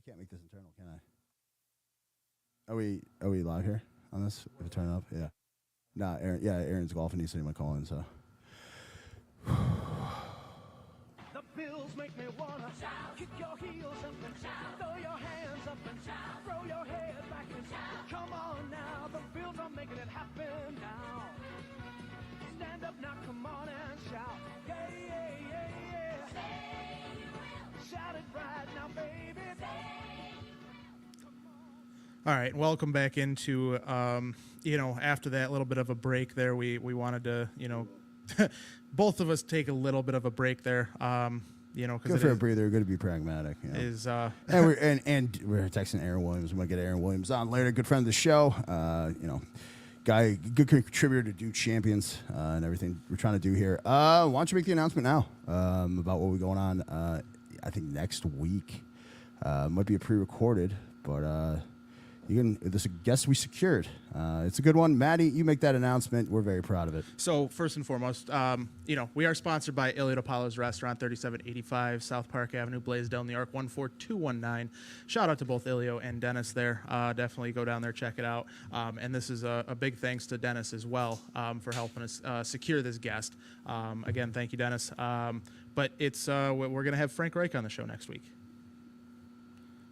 can't make this internal, can I? Are we live here on this? If we turn it up, yeah. Nah, Aaron. Yeah, Aaron's golfing. He said he might call in. So. The bills make me wanna shout. Kick your heels up and shout. Throw your hands up and shout. Throw your head back and shout. Come on now, the bills are making it happen now. Stand up now, come on and shout. Yeah, yeah, yeah, yeah. Say you will. Shout it right now, baby. All right, welcome back into, after that little bit of a break there, we wanted to, both of us take a little bit of a break there, because good for a breather. Good to be pragmatic. You know? Is and we're texting Aaron Williams. We might get Aaron Williams on later. Good friend of the show. Guy, good contributor to Duke Champions and everything we're trying to do here. Why don't you make the announcement now about what we're going on? I think next week might be a pre-recorded, but. This is a guest we secured. It's a good one. Maddie, you make that announcement. We're very proud of it. So first and foremost, we are sponsored by Iliad Apollo's Restaurant, 3785 South Park Avenue, Blaisdell, New York, 14219. Shout out to both Ilio and Dennis there. Definitely go down there, check it out. And this is a big thanks to Dennis as well for helping us secure this guest. Again, thank you, Dennis. But it's we're going to have Frank Reich on the show next week.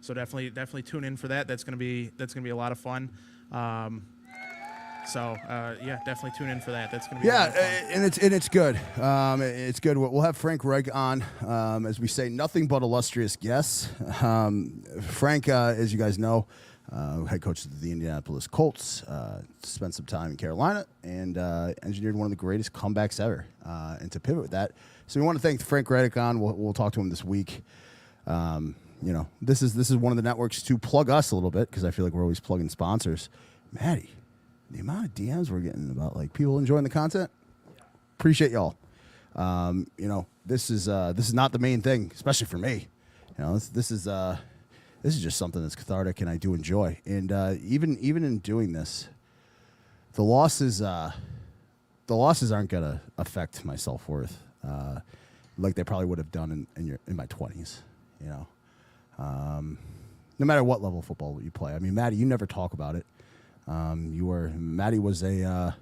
So definitely tune in for that. That's gonna be a lot of fun. Definitely tune in for that. That's gonna be a lot of fun. and it's good. It's good. We'll have Frank Reg on, as we say, nothing but illustrious guests. Frank, as you guys know, head coach of the Indianapolis Colts, spent some time in Carolina, and engineered one of the greatest comebacks ever. And to pivot with that, so we want to thank Frank Reddick on. We'll talk to him this week. This is one of the networks to plug us a little bit because I feel like we're always plugging sponsors. Maddie, the amount of DMs we're getting about like people enjoying the content, appreciate y'all. This is not the main thing, especially for me. This is just something that's cathartic and I do enjoy. And even in doing this, the losses aren't gonna affect my self-worth like they probably would have done in my 20s. No matter what level of football you play. I mean, Maddie, you never talk about it. Maddie was a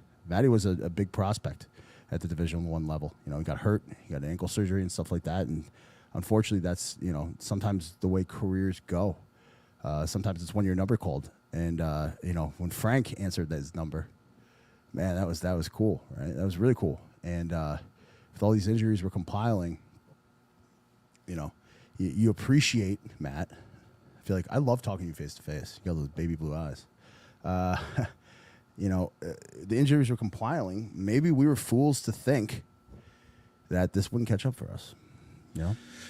big prospect at the Division I level. He got hurt, he got ankle surgery and stuff like that. And unfortunately, that's sometimes the way careers go. Sometimes it's when your number called. And when Frank answered his number, man, that was cool, right? That was really cool. And with all these injuries we're compiling, you appreciate Matt. I feel like I love talking to you face to face. You got those baby blue eyes. The injuries we're compiling, maybe we were fools to think that this wouldn't catch up for us.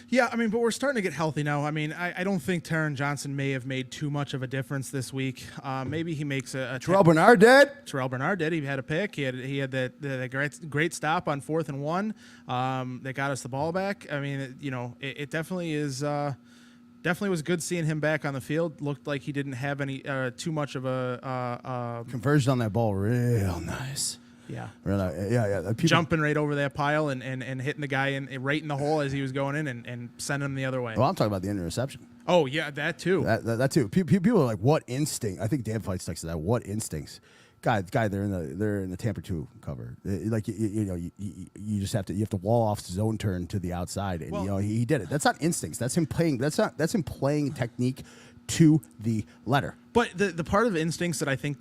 Yeah, I mean, but we're starting to get healthy now. I mean, I don't think Taron Johnson may have made too much of a difference this week. Maybe he makes a Terrell Bernard did. Terrell Bernard did. He had a pick. He had that great stop on 4th and 1 that got us the ball back. I mean, it definitely is. Definitely was good seeing him back on the field. Looked like he didn't have any too much of a conversion on that ball. Real nice. Yeah. Yeah. Jumping right over that pile and hitting the guy right in the hole as he was going in and sending him the other way. Well, I'm talking about the interception. Oh, yeah, that too. That too. People are like, what instinct? I think Dan Fights texted that. What instincts? Guy, they're in the Tampa 2 cover. Like you just have to wall off zone turn to the outside, and he did it. That's not instincts. That's him playing. That's him playing technique to the letter. But the part of instincts that I think,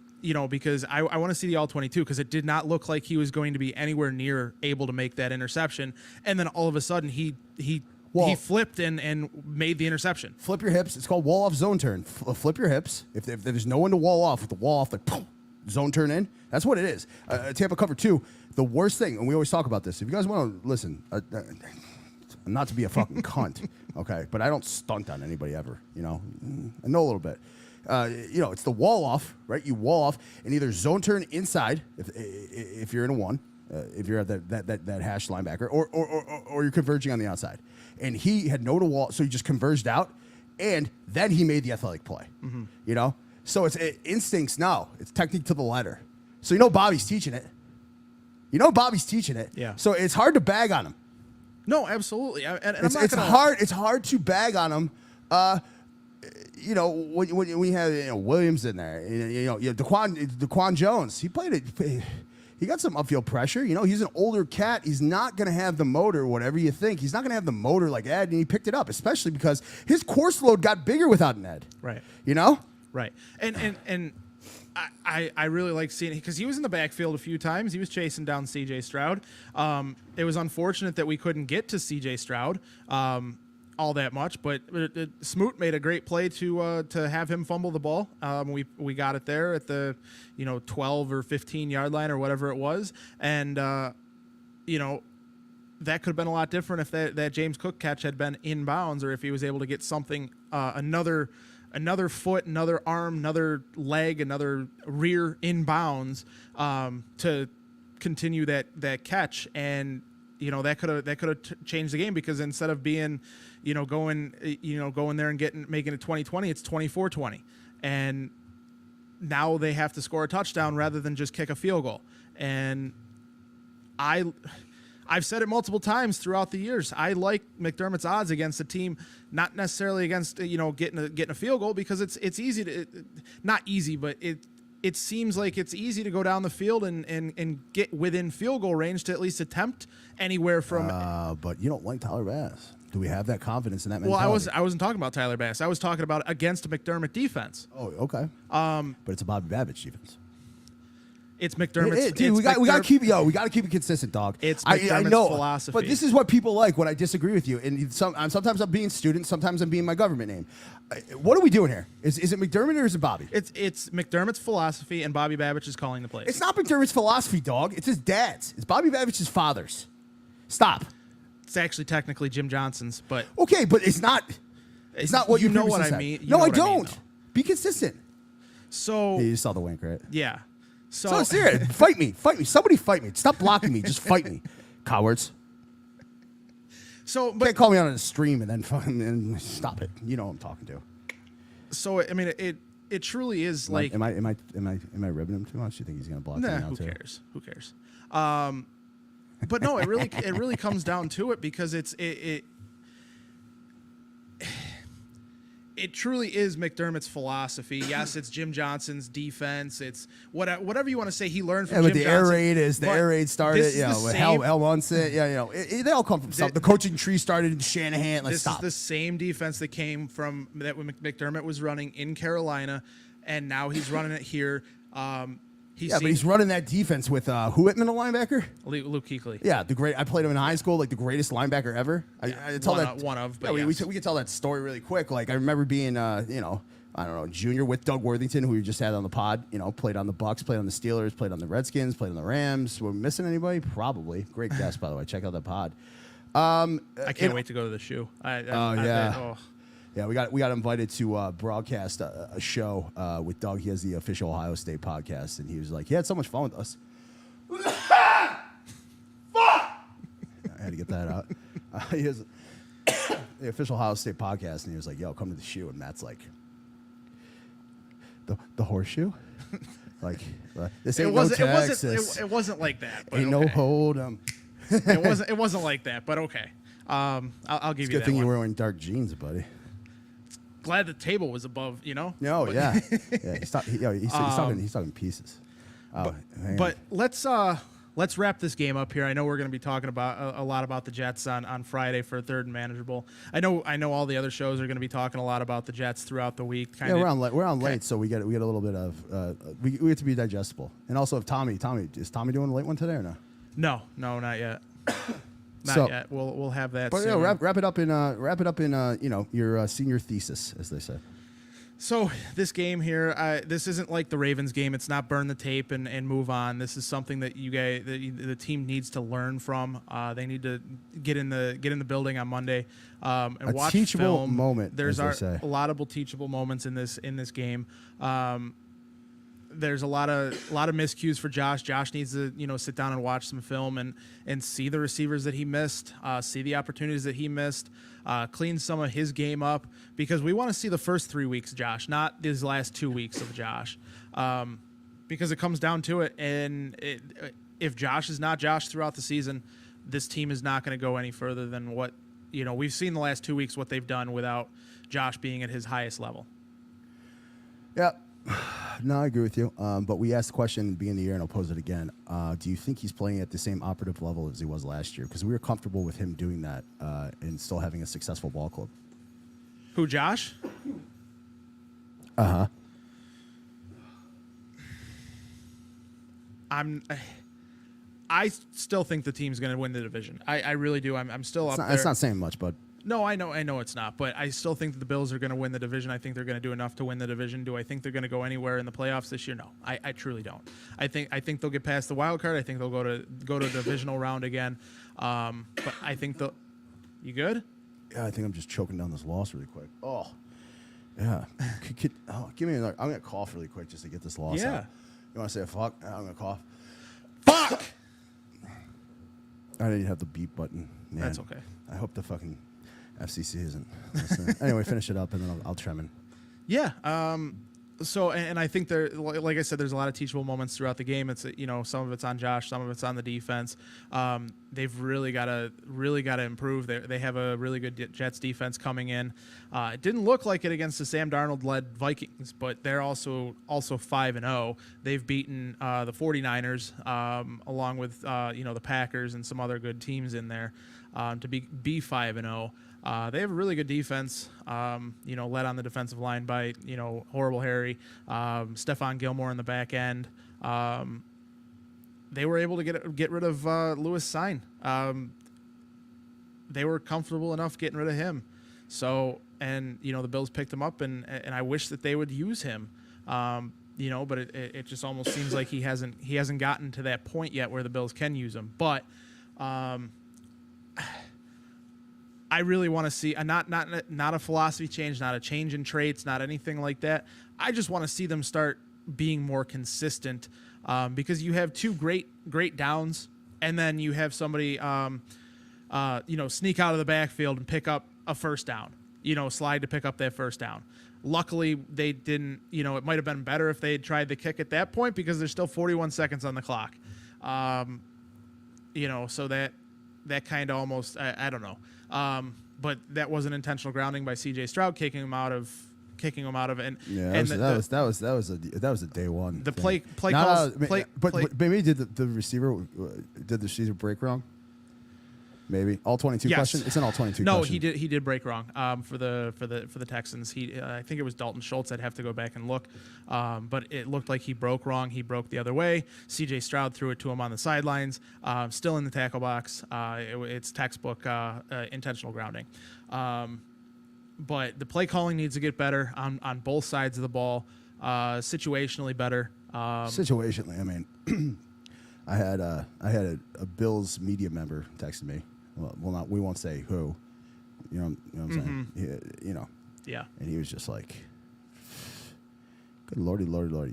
because I want to see the all 22 because it did not look like he was going to be anywhere near able to make that interception, and then all of a sudden he flipped and made the interception. Flip your hips. It's called wall off zone turn. Flip your hips. If there's no one to wall off, with the wall off, like poof, zone turn in. That's what it is. Tampa cover 2. The worst thing, and we always talk about this. If you guys want to listen, not to be a fucking cunt, okay, but I don't stunt on anybody ever. I know a little bit. It's the wall off, right? You wall off and either zone turn inside if you're in a 1, if you're at that hash linebacker, or you're converging on the outside. And he had no to wall, so he just converged out, and then he made the athletic play. Mm-hmm. So it's instincts now. It's technique to the letter. So Bobby's teaching it. Yeah. So it's hard to bag on him. No, absolutely. It's hard to bag on him. you know, when we have Williams in there, Daquan Jones, he played it. He got some upfield pressure. You know, he's an older cat. He's not going to have the motor, whatever you think. He's not going to have the motor like Ed, and he picked it up, especially because his course load got bigger without an Ed. Right. You know? Right. And I really like seeing it because he was in the backfield a few times. He was chasing down C.J. Stroud. It was unfortunate that we couldn't get to C.J. Stroud all that much, but Smoot made a great play to have him fumble the ball. We got it there at the 12 or 15 yard line or whatever it was, and that could have been a lot different if that James Cook catch had been inbounds, or if he was able to get something another foot, another arm, another leg, another rear inbounds to continue that catch. And that could have changed the game, because instead of being going there and making it 20-20, it's 24-20, and now they have to score a touchdown rather than just kick a field goal. And I've said it multiple times throughout the years. I like McDermott's odds against a team, not necessarily against getting a field goal, because it's easy to, not easy, but it seems like it's easy to go down the field and get within field goal range to at least attempt anywhere from. But you don't like Tyler Bass. Do we have that confidence in that mentality? Well, I wasn't talking about Tyler Bass. I was talking about against a McDermott defense. Oh, okay. But it's a Bobby Babbitt defense. It's McDermott's. Dude, we got to keep it consistent, dog. It's McDermott's I know, philosophy. but this is what people like when I disagree with you. And sometimes I'm being student, sometimes I'm being my government name. What are we doing here? Is it McDermott or is it Bobby? It's McDermott's philosophy, and Bobby Babbage is calling the plays. It's not McDermott's philosophy, dog. It's his dad's. It's Bobby Babbitt's father's. Stop. It's actually technically Jim Johnson's, but okay, but it's not. It's not what you know what I said. mean. No, I don't. Be consistent. So you saw the wink, right? Yeah. So serious. Fight me. Somebody fight me. Stop blocking me. Just fight me, cowards. So, but can't call me on a stream and then stop it. You know what I'm talking to. So I mean, it truly is like. Am I ribbing him too much? Do you think he's gonna block me out too? Who cares? But no, it really comes down to it, because it truly is McDermott's philosophy. Yes, it's Jim Johnson's defense. It's whatever you want to say. He learned from Jim Johnson. The air raid started. Hell wants it. Yeah, they all come from something. The coaching tree started in Shanahan. This is the same defense that came from that McDermott was running in Carolina, and now he's running it here. But he's running that defense with who at middle linebacker? Luke Kuechly. Yeah, I played him in high school, like the greatest linebacker ever. I tell one of. But yeah, we can tell that story really quick. Like I remember being, I don't know, junior with Doug Worthington, who we just had on the pod. Played on the Bucks, played on the Steelers, played on the Redskins, played on the Rams. Were we missing anybody? Probably. Great guess, by the way. Check out that pod. I can't wait to go to the shoe. Yeah, we got invited to broadcast a show with Doug. He has the official Ohio State podcast, and he was like, he had so much fun with us. Fuck! I had to get that out. He has the official Ohio State podcast, and he was like, yo, come to the shoe. And Matt's like, the horseshoe? Like, this ain't no Texas. It wasn't like that. But ain't no hold. It wasn't like that, but okay. I'll give you that. It's a good thing you were wearing dark jeans, buddy. Glad the table was above, No, yeah. He's talking pieces. But let's wrap this game up here. I know we're going to be talking about a lot about the Jets on Friday for Third and Manageable. I know all the other shows are going to be talking a lot about the Jets throughout the week. We're on late, so we get a little bit of we get to be digestible. And also, if Tommy is Tommy doing a late one today or no? No, not yet. Not yet. We'll have that. But soon. Wrap it up in your senior thesis, as they say. So this game here, this isn't like the Ravens game. It's not burn the tape and move on. This is something that the team needs to learn from. They need to get in the building on Monday and watch teachable film. moment. There's a lot of teachable moments in this game. There's a lot of miscues for Josh. Josh needs to sit down and watch some film and see the receivers that he missed, see the opportunities that he missed, clean some of his game up, because we want to see the first 3 weeks of Josh, not these last 2 weeks of Josh, because it comes down to it. And if Josh is not Josh throughout the season, this team is not going to go any further than what we've seen the last 2 weeks, what they've done without Josh being at his highest level. Yeah. No, I agree with you. But we asked the question at the beginning of the year, and I'll pose it again. Do you think he's playing at the same operative level as he was last year? Because we were comfortable with him doing that and still having a successful ball club. Who, Josh? Uh-huh. I still think the team's going to win the division. I really do. I'm still up there. It's not saying much, but No, I know it's not, but I still think that the Bills are going to win the division. I think they're going to do enough to win the division. Do I think they're going to go anywhere in the playoffs this year? No, I truly don't. I think they'll get past the wild card. I think they'll go to divisional round again. But I think you good? yeah, I think I'm just choking down this loss really quick. Oh, yeah. Give me another. I'm gonna cough really quick just to get this loss Yeah. out. You want to say a fuck? I'm gonna cough. Fuck. I didn't have the beep button. Man. That's okay. I hope the fucking FCC isn't listening. Anyway, finish it up and then I'll trim in. Yeah. So, and I think there, like I said, there's a lot of teachable moments throughout the game. It's, some of it's on Josh, some of it's on the defense. They've really got to improve. They have a really good Jets defense coming in. It didn't look like it against the Sam Darnold-led Vikings, but they're also 5-0. They've beaten the 49ers along with the Packers and some other good teams in there to be 5-0. They have a really good defense, led on the defensive line by, Horrible Harry, Stephon Gilmore in the back end. They were able to get rid of Lewis Sine. They were comfortable enough getting rid of him. So, and, the Bills picked him up, and I wish that they would use him. But it just almost seems like he hasn't gotten to that point yet where the Bills can use him. But I really want to see not a philosophy change, not a change in traits, not anything like that. I just want to see them start being more consistent because you have two great downs, and then you have somebody sneak out of the backfield and pick up a first down. Slide to pick up that first down. Luckily, they didn't. It might have been better if they had tried the kick at that point because there's still 41 seconds on the clock. So that kind of almost I don't know. But that wasn't intentional grounding by C.J. Stroud kicking him out of and that was a day one. The thing. play calls. But maybe did the receiver break wrong? Maybe all 22 Yes. question. It's an all 22. No, question. he did break wrong for the Texans. I think it was Dalton Schultz. I'd have to go back and look, but it looked like he broke wrong. He broke the other way. C.J. Stroud threw it to him on the sidelines, still in the tackle box. It's textbook intentional grounding. But the play calling needs to get better on both sides of the ball, situationally better. Situationally, I mean, I had a Bills media member texting me. Well, we won't say who. You know what I'm saying? Yeah. And he was just like, "Good lordy,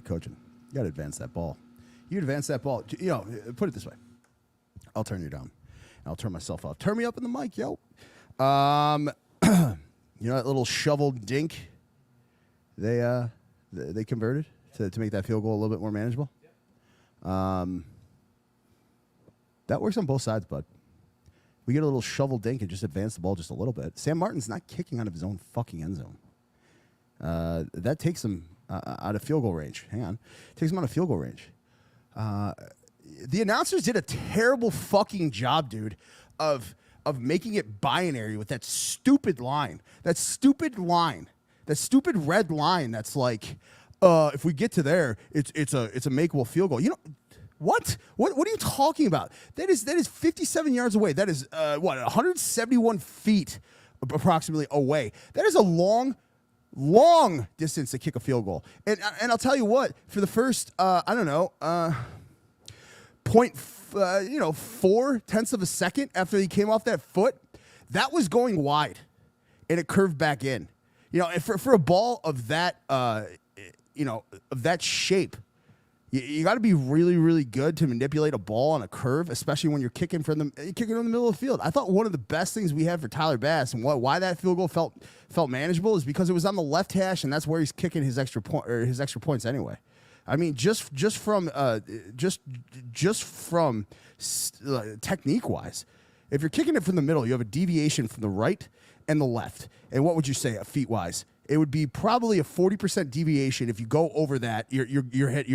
coaching. You got to advance that ball. You advance that ball. Put it this way. I'll turn you down. I'll turn myself up. Turn me up in the mic, yo. That little shovel dink. They converted to make that field goal a little bit more manageable. That works on both sides, bud. We get a little shovel dink and just advance the ball just a little bit. Sam Martin's not kicking out of his own fucking end zone. That takes him out of field goal range. Hang on. Takes him out of field goal range. The announcers did a terrible fucking job, dude, of making it binary with that stupid line. That stupid red line that's like, if we get to there, it's a makeable field goal. What? What are you talking about? That is 57 yards away. That is 171 feet approximately away. That is a long distance to kick a field goal. And I'll tell you what, for the first 0.4 of a second after he came off that foot, that was going wide, and it curved back in. And for a ball of that of that shape. You got to be really, really good to manipulate a ball on a curve, especially when you're kicking in the middle of the field. I thought one of the best things we had for Tyler Bass and why that field goal felt manageable is because it was on the left hash, and that's where he's kicking his extra points anyway. I mean, just from technique wise, if you're kicking it from the middle, you have a deviation from the right and the left. And what would you say, feet wise? it would be probably a 40% deviation. If you go over that, you're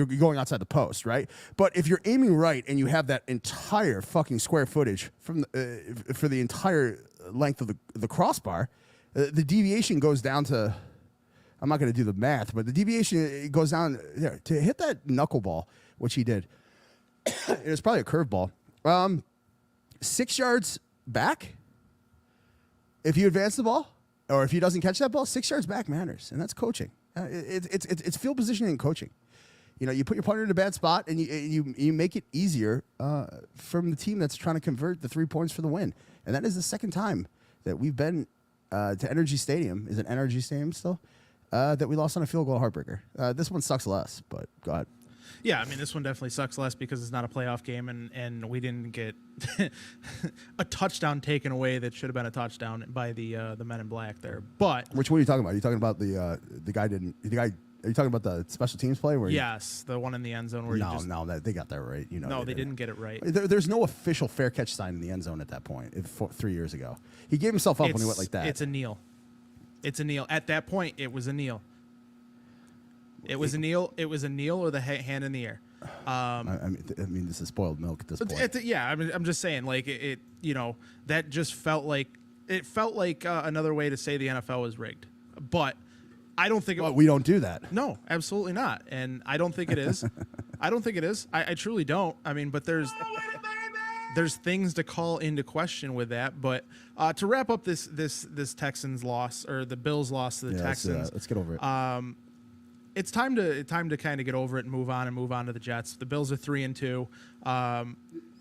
going outside the post, right? But if you're aiming right and you have that entire fucking square footage from for the entire length of the crossbar, the deviation goes down to, I'm not going to do the math, but the deviation, it goes down there to hit that knuckleball, which he did. It was probably a curveball. 6 yards back, if you advance the ball, or if he doesn't catch that ball, 6 yards back matters, and that's coaching. It's field positioning and coaching. You know, you put your punter in a bad spot, and you make it easier from the team that's trying to convert the 3 points for the win. And that is the second time that we've been to Energy Stadium. Is it Energy Stadium still? That we lost on a field goal heartbreaker. This one sucks less, but go ahead. Yeah, I mean, this one definitely sucks less because it's not a playoff game, and we didn't get a touchdown taken away that should have been a touchdown by the men in black there. But which one are you talking about? Are you talking about the guy didn't the guy? Are you talking about the special teams play? Where yes, the one in the end zone where they got that right. You know, no, they didn't get it right. There's no official fair catch sign in the end zone at that point. 3 years ago, he gave himself up when he went like that. It's a kneel. It's a kneel. At that point, it was a kneel. It was a kneel. It was a kneel or the hand in the air. I mean, this is spoiled milk at this point. Yeah, I mean, I'm just saying, like it. You know, that just felt like another way to say the NFL was rigged. But I don't think. Well, we don't do that. No, absolutely not, and I don't think it is. I don't think it is. I truly don't. I mean, but there's things to call into question with that. But to wrap up this Texans loss or the Bills loss to the Texans, let's get over it. It's time to kind of get over it and move on to the Jets. The Bills are 3-2. You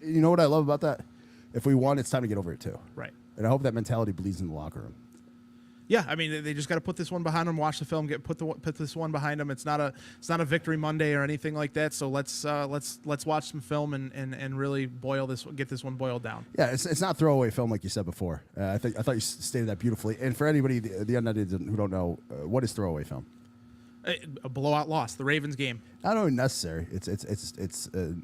know what I love about that? If we won, it's time to get over it too. Right. And I hope that mentality bleeds in the locker room. Yeah, I mean, they just got to put this one behind them. Watch the film. Put this one behind them. It's not a victory Monday or anything like that. So let's watch some film and really get this one boiled down. Yeah, it's not throwaway film like you said before. I thought you stated that beautifully. And for anybody the uneducated who don't know, what is throwaway film? A blowout loss, the Ravens game. Not only necessary, it's a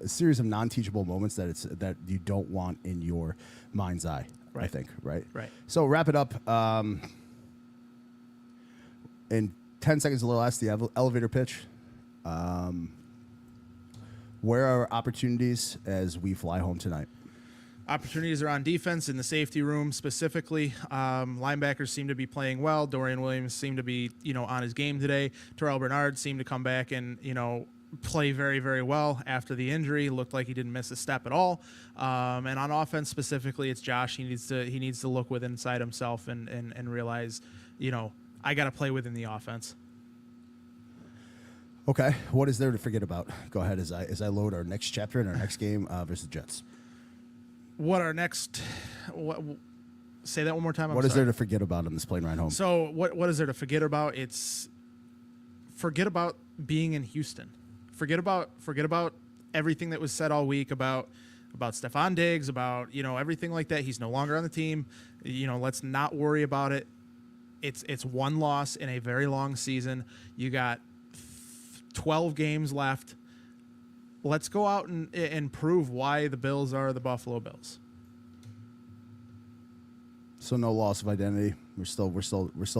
series of non-teachable moments that you don't want in your mind's eye. Right. I think, right? Right. So wrap it up. In 10 seconds or less, the elevator pitch. Where are opportunities as we fly home tonight? Opportunities are on defense in the safety room specifically. Linebackers seem to be playing well. Dorian Williams seemed to be, on his game today. Terrell Bernard seemed to come back and, play very, very well after the injury. Looked like he didn't miss a step at all. And on offense specifically, it's Josh. He needs to look within inside himself and realize, I got to play within the offense. Okay, what is there to forget about? Go ahead as I load our next chapter in our next game versus the Jets. Say that one more time. What is there to forget about on this plane ride home? So what is there to forget about? Forget about being in Houston. Forget about everything that was said all week about Stephon Diggs, about everything like that. He's no longer on the team. Let's not worry about it. It's one loss in a very long season. You got 12 games left. Let's go out and prove why the Bills are the Buffalo Bills. So no loss of identity. We're still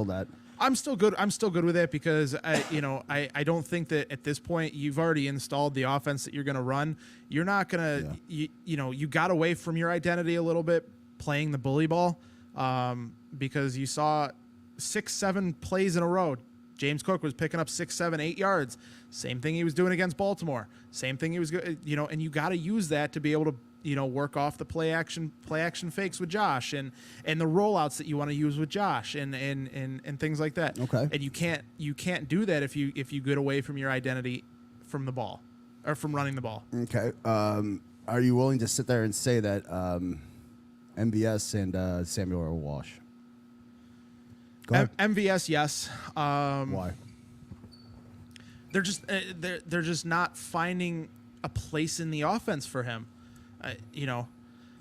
that. I'm still good. I'm still good with that because I don't think that at this point you've already installed the offense that you're going to run. You're not going to you got away from your identity a little bit playing the bully ball because you saw 6-7 plays in a row. James Cook was picking up 6, 7, 8 yards. Same thing he was doing against Baltimore. Same thing he was, and you got to use that to be able to, work off the play action fakes with Josh and the rollouts that you want to use with Josh and things like that. Okay. And you can't do that if you get away from your identity from the ball or from running the ball. Okay. Are you willing to sit there and say that MVS and Samuel are a wash? Go ahead. MVS, yes. Why? They're just not finding a place in the offense for him.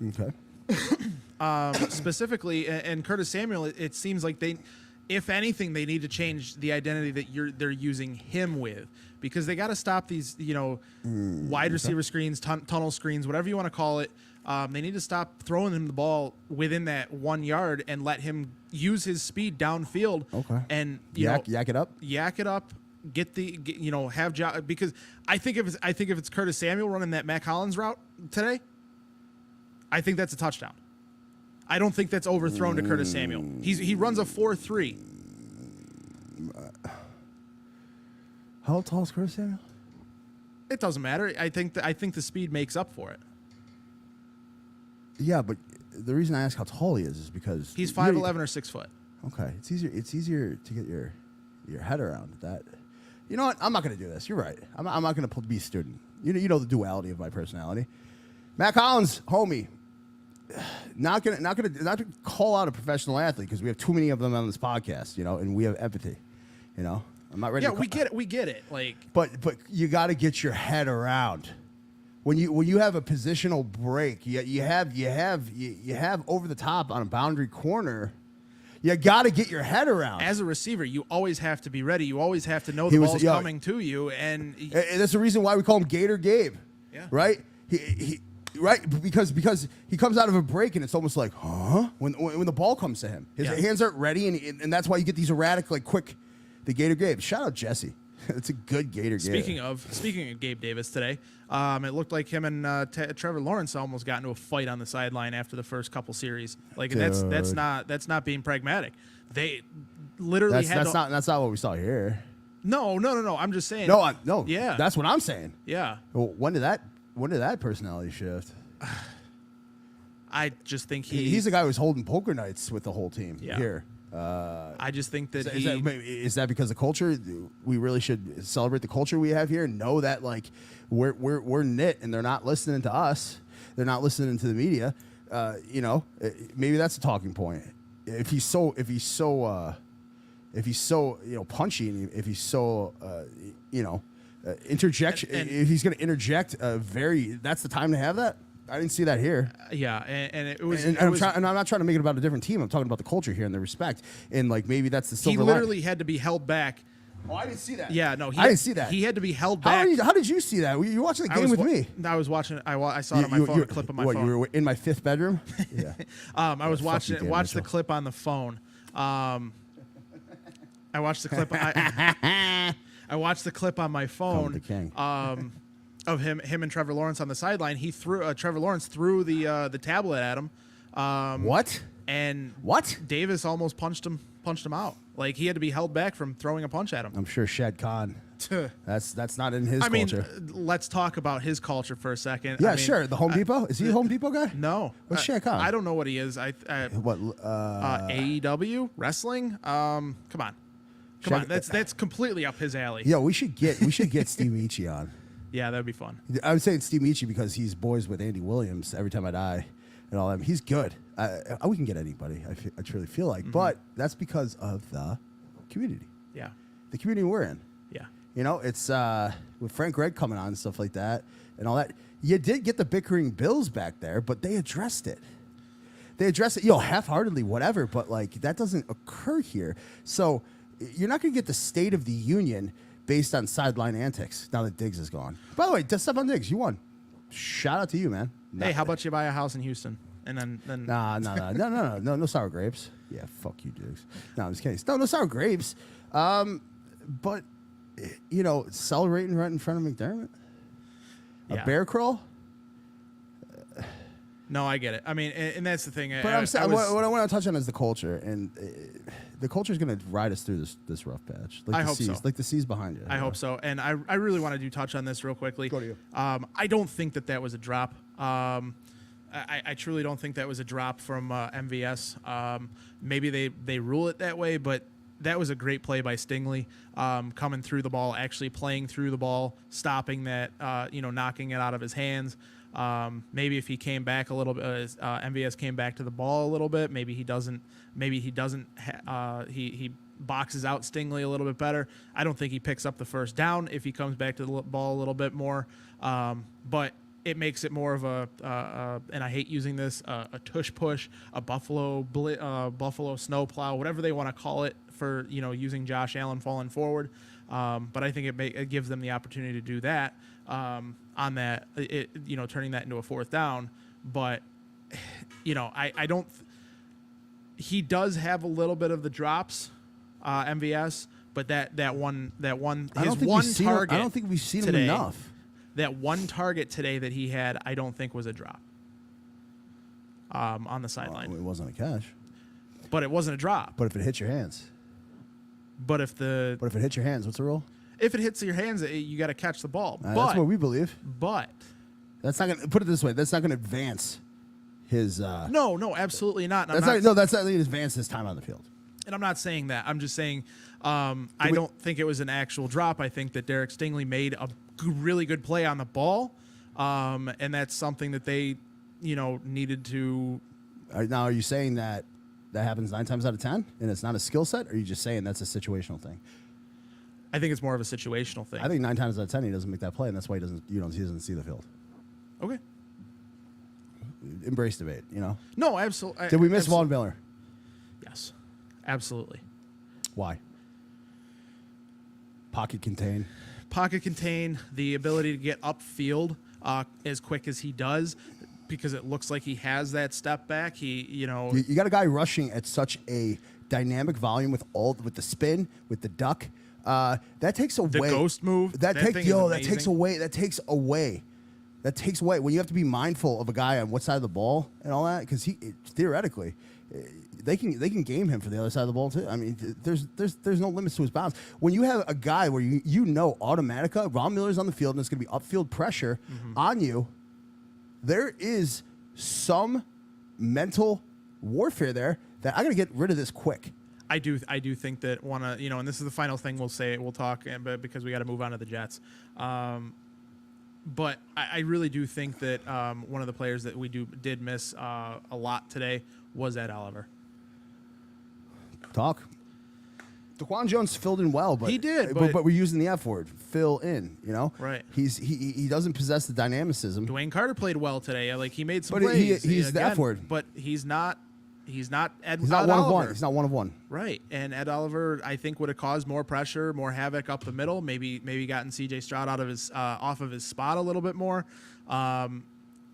Okay. Specifically, and Curtis Samuel, it seems like if anything, they need to change the identity that they're using him with, because they got to stop these, wide receiver screens, tunnel screens, whatever you want to call it. They need to stop throwing him the ball within that 1 yard and let him use his speed downfield. Okay. And yak it up. Yak it up. Have job, because I think if it's Curtis Samuel running that Mac Hollins route today, I think that's a touchdown. I don't think that's overthrown to Curtis Samuel. He runs a 4.3. How tall is Curtis Samuel? It doesn't matter. I think the speed makes up for it. Yeah, but the reason I ask how tall he is because He's 5'11" or 6 foot. Okay, it's easier to get your head around that. You know what? I'm not going to do this. You're right. I'm not going to be a student. You know the duality of my personality. Mac Hollins, homie. Not to call out a professional athlete because we have too many of them on this podcast, and we have empathy. I'm not ready. Yeah, we get it. We get it. But you got to get your head around when you have a positional break. You have over the top on a boundary corner. You got to get your head around. As a receiver, you always have to be ready. You always have to know the ball's coming to you, and that's the reason why we call him Gator Gabe. Yeah. Right. Right, because he comes out of a break and it's almost like, huh? When the ball comes to him, his hands aren't ready, and that's why you get these erratic, quick. The Gator Gabe. Shout out Jesse. It's a good Gator Gabe. Speaking of Gabe Davis today, it looked like him and Trevor Lawrence almost got into a fight on the sideline after the first couple series. That's not being pragmatic. They literally that's not what we saw here. No. I'm just saying. No. Yeah. That's what I'm saying. Yeah. Well, when did that personality shift? I just think he's the guy who's holding poker nights with the whole team here. I just think that is that because the culture? We really should celebrate the culture we have here and know that we're knit and they're not listening to us. They're not listening to the media. Maybe that's a talking point. If he's so punchy and if he's so interjection, if he's going to interject that's the time to have that. I didn't see that here. Yeah, and it was. And I'm not trying to make it about a different team. I'm talking about the culture here and the respect. And maybe that's the silver. He literally had to be held back. Oh, I didn't see that. Yeah, no, I didn't see that. He had to be held back. How did you see that? You were watching the game with me. I was watching. I saw it on my phone. A clip on my phone. You were in my fifth bedroom. Yeah. I was watching. Watched the clip on the phone. I watched the clip. I watched the clip on my phone. The king. Of him and Trevor Lawrence on the sideline. He threw Trevor Lawrence threw the tablet at him. What? And what? Davis almost punched him out. He had to be held back from throwing a punch at him. I'm sure Shad Khan. That's not in his culture. Let's talk about his culture for a second. Yeah, sure. The Home Depot? Is he a Home Depot guy? No. What's Shad Khan? I don't know what he is. AEW wrestling. Come on. That's completely up his alley. Yeah, we should get Steve Michi on. Yeah, that'd be fun. I would say it's Steve Michi because he's boys with Andy Williams. Every Time I Die and all that. He's good. We can get anybody. I truly feel like, but that's because of the community. Yeah, the community we're in. Yeah, it's with Frank Gregg coming on and stuff like that and all that. You did get the bickering Bills back there, but they addressed it. Half-heartedly, whatever. But that doesn't occur here. So you're not going to get the State of the Union based on sideline antics now that Diggs is gone. By the way, Stephon Diggs, you won. Shout out to you, man. Hey, how about you buy a house in Houston and then? No sour grapes. Yeah, fuck you, Diggs. No, I'm just kidding. No sour grapes. But celebrating right in front of McDermott. Yeah. A bear crawl. No, I get it. I mean, and that's the thing. But what I want to touch on is the culture, and the culture is going to ride us through this rough patch. I hope so. Like the seas behind you. I hope so. And I really want to touch on this real quickly. Go to you. I don't think that was a drop. I truly don't think that was a drop from MVS. Maybe they rule it that way, but that was a great play by Stingley, coming through the ball, actually playing through the ball, stopping that, knocking it out of his hands. Maybe if he came back a little bit, MVS came back to the ball a little bit. Maybe he doesn't. He boxes out Stingley a little bit better. I don't think he picks up the first down if he comes back to the ball a little bit more. But it makes it more of and I hate using this, a tush push, a buffalo snowplow, whatever they want to call it for, using Josh Allen falling forward. But I think it gives them the opportunity to do that on that, turning that into a fourth down. But, I don't. He does have a little bit of the drops, MVS, but that one target. I don't think we've seen today, him enough. That one target today that he had, I don't think was a drop. On the sideline. It wasn't a catch. But it wasn't a drop. But if it hits your hands. But if it hits your hands, what's the rule? If it hits your hands, you got to catch the ball. That's what we believe. But that's not going to put it this way. That's not going to advance his. No, absolutely not. That's not going to advance his time on the field. And I'm not saying that. I'm just saying I don't think it was an actual drop. I think that Derek Stingley made a really good play on the ball, and that's something that they, needed to. Now, are you saying that happens 9 times out of 10, and it's not a skill set, or are you just saying that's a situational thing? I think it's more of a situational thing. I think 9 times out of 10 he doesn't make that play, and that's why he doesn't see the field. Okay. Embrace debate, No, absolutely. Did we miss Von Miller? Yes, absolutely. Why? Pocket contain, the ability to get upfield as quick as he does, because it looks like he has that step back. You got a guy rushing at such a dynamic volume with the spin, with the duck. That takes away the ghost move. That takes away when you have to be mindful of a guy on what side of the ball and all that, because theoretically they can game him for the other side of the ball too. I mean, there's no limits to his bounds. When you have a guy where Automatica, Von Miller's on the field and it's going to be upfield pressure on you, there is some mental warfare there that I got to get rid of this quick. I do think that and this is the final thing we'll talk, but because we got to move on to the Jets. But I really do think that one of the players that we did miss a lot today was Ed Oliver. Talk. DaQuan Jones filled in well, but he did. But we're using the F word, fill in. Right. He doesn't possess the dynamicism. Dwayne Carter played well today. Like, he made some but plays. He's the F word. But he's not. He's not Ed. He's not Ed one Oliver. of one. He's not one of one. Right. And Ed Oliver, I think, would have caused more pressure, more havoc up the middle. Maybe gotten C.J. Stroud out of his off of his spot a little bit more.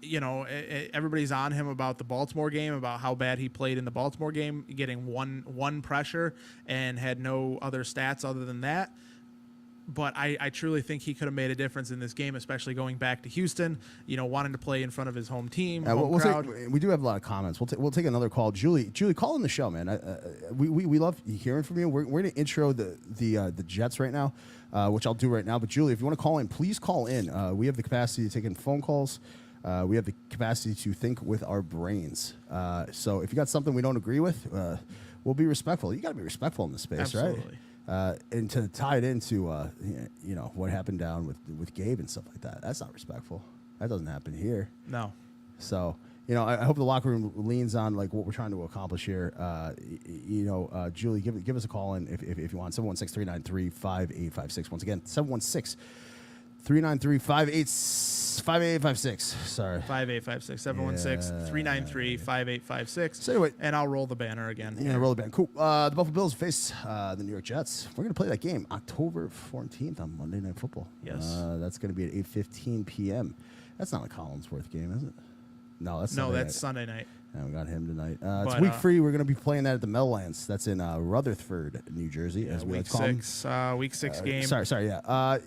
Everybody's on him about the Baltimore game, about how bad he played in the Baltimore game, getting one pressure and had no other stats other than that. But I truly think he could have made a difference in this game, especially going back to Houston, wanting to play in front of his home team, crowd. We do have a lot of comments. We'll take another call. Julie, call in the show, man. We love hearing from you. We're going to intro the Jets right now, which I'll do right now. But Julie, if you want to call in, please call in. We have the capacity to take in phone calls. We have the capacity to think with our brains. So if you got something we don't agree with, we'll be respectful. You got to be respectful in this space, Absolutely. Right? And to tie it into, what happened down with Gabe and stuff like that, that's not respectful. That doesn't happen here. No. So, I hope the locker room leans on like what we're trying to accomplish here. Julie, give us a call in if you want. 716-393-5856. Once again, 716-393-5856. Sorry. 5856. 716-393-5856. So anyway, and I'll roll the banner again. Yeah, roll the banner. Cool. The Buffalo Bills face the New York Jets. We're going to play that game October 14th on Monday Night Football. Yes. That's going to be at 8:15 p.m. That's not a Collinsworth game, is it? No, that's Sunday night. Yeah, we got him tonight. It's week 3. We're going to be playing that at the Meadowlands. That's in Rutherford, New Jersey, as we like to call them. Week 6 game. Sorry, yeah.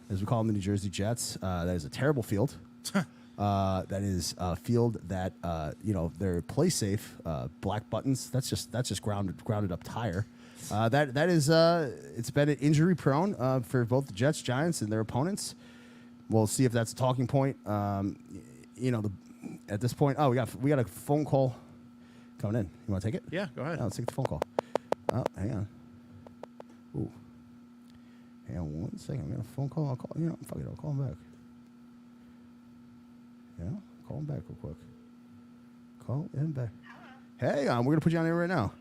As we call them, the New Jersey Jets. That is a terrible field. That is a field that they're play safe. Black buttons. That's just grounded up tire. That is it's been injury prone for both the Jets, Giants, and their opponents. We'll see if that's a talking point. At this point, we got a phone call coming in. You want to take it? Yeah, go ahead. Let's take the phone call. Oh, hang on. Ooh. Hang on 1 second. I got a phone call. I'll call. Fuck it. I'll call him back. Yeah, call him back real quick. Call him back. Hey, we're gonna put you on air right now.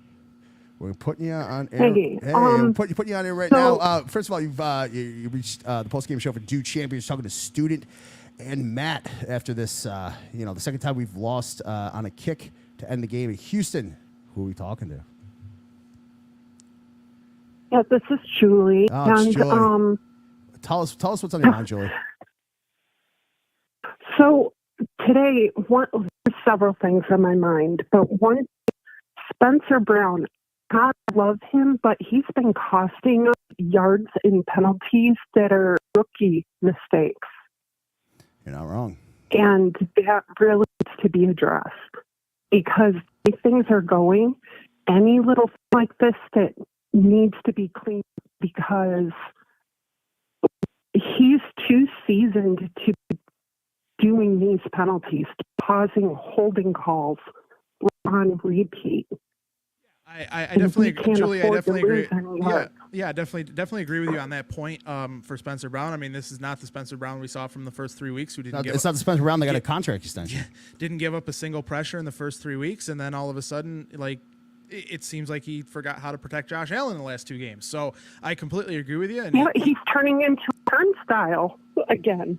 We're putting you on air. Hey, we're putting you on air right now. First of all, you reached the postgame show for Duke Champions, talking to student And Matt, after this, the second time we've lost on a kick to end the game in Houston, who are we talking to? Yeah, this is Julie. Oh, it's and Julie. Tell us what's on your mind, Julie. So today, there's several things on my mind, but one, Spencer Brown. God love him, but he's been costing us yards and penalties that are rookie mistakes. You're not wrong. And that really needs to be addressed because the way things are going, any little thing like this that needs to be cleaned because he's too seasoned to be doing these penalties, pausing holding calls on repeat. I definitely, Julie, I definitely agree. Yeah, definitely agree with you on that point. For Spencer Brown, I mean, this is not the Spencer Brown we saw from the first 3 weeks. It's not the Spencer Brown that got a contract extension. Didn't give up a single pressure in the first 3 weeks, and then all of a sudden, like, it seems like he forgot how to protect Josh Allen in the last 2 games. So I completely agree with you. And he's turning into a turnstile again.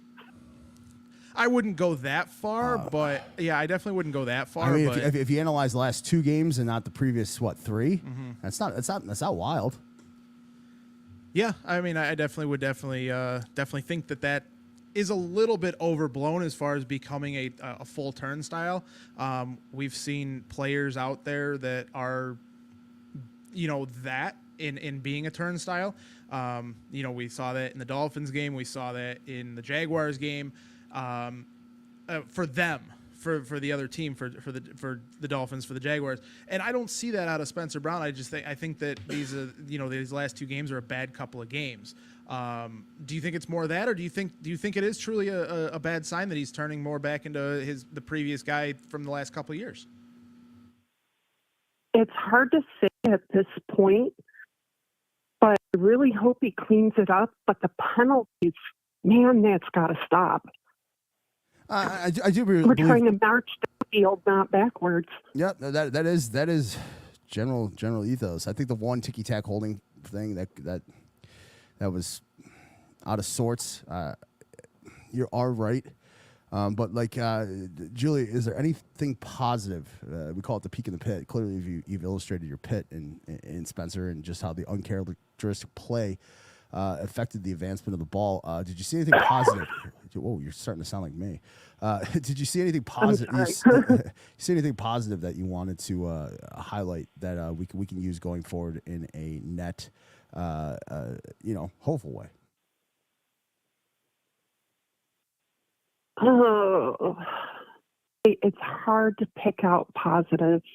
I wouldn't go that far, but yeah, I definitely wouldn't go that far. I mean, but if you analyze the last 2 games and not the previous 3, that's not wild. Yeah, I mean, I definitely would definitely think that is a little bit overblown as far as becoming a full turnstile. We've seen players out there that are, that in being a turnstile. We saw that in the Dolphins game. We saw that in the Jaguars game. For them, for the other team, for the Dolphins, for the Jaguars, and I don't see that out of Spencer Brown. I think that these last 2 games are a bad couple of games. Do you think it's more of that, or do you think it is truly a bad sign that he's turning more back into the previous guy from the last couple of years? It's hard to say at this point, but I really hope he cleans it up. But the penalties, man, that's got to stop. I do believe we're trying to march the field, not backwards. Yep, that is general ethos. I think the one ticky-tack holding thing that was out of sorts. You are right, but like Julie, is there anything positive? We call it the peak in the pit. Clearly, you've illustrated your pit in Spencer and just how the uncharacteristic play affected the advancement of the ball. Did you see anything positive? Whoa, you're starting to sound like me. Did you see anything positive? You see anything positive that you wanted to highlight that we can use going forward in a net, hopeful way? Oh, it's hard to pick out positives.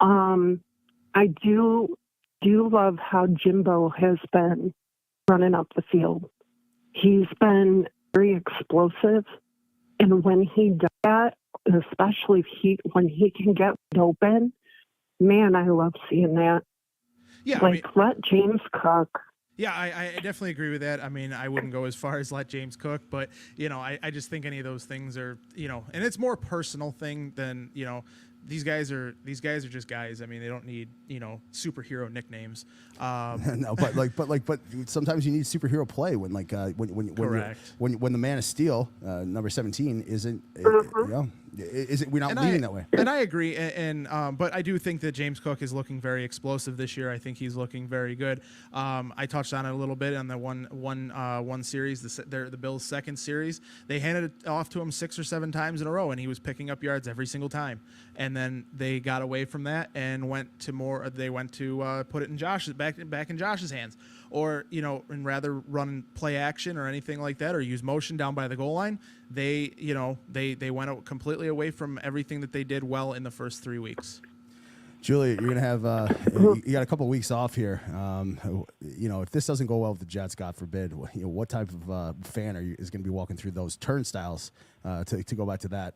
I do love how Jimbo has been running up the field. He's been very explosive, and when he does that, especially when he can get open, man, I love seeing that. Yeah, let James cook. Yeah, I definitely agree with that. I mean, I wouldn't go as far as let James cook, but I just think any of those things are and it's more personal thing than these guys are just guys. I mean, they don't need superhero nicknames. No, but sometimes you need superhero play when when the Man of Steel, number 17, isn't. We're not leading that way. And I agree. And but I do think that James Cook is looking very explosive this year. I think he's looking very good. I touched on it a little bit on the one series, the Bills' second series. They handed it off to him 6 or 7 times in a row, and he was picking up yards every single time. And then they got away from that and went to more. They went to put it back in Josh's hands, or and rather run play action or anything like that, or use motion down by the goal line. They went completely away from everything that they did well in the first 3 weeks. Julie, you're gonna have you got a couple of weeks off here. If this doesn't go well with the Jets, God forbid, what type of fan is going to be walking through those turnstiles to go back to that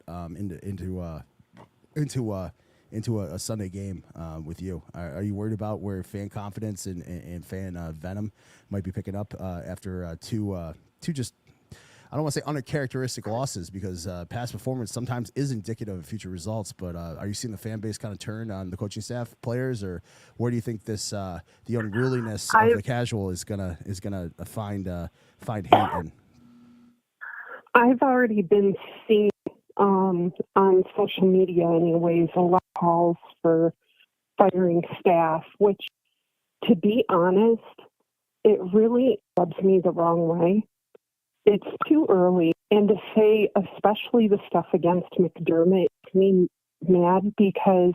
into a Sunday game with you? Are you worried about where fan confidence and fan venom might be picking up after two just, I don't want to say uncharacteristic losses, because past performance sometimes is indicative of future results, but are you seeing the fan base kind of turn on the coaching staff, players, or where do you think this the unruliness of the casual is gonna find hate in? I've already been seeing on social media, anyways, a lot of calls for firing staff, which, to be honest, it really rubs me the wrong way. It's too early, and to say, especially the stuff against McDermott, makes me mad because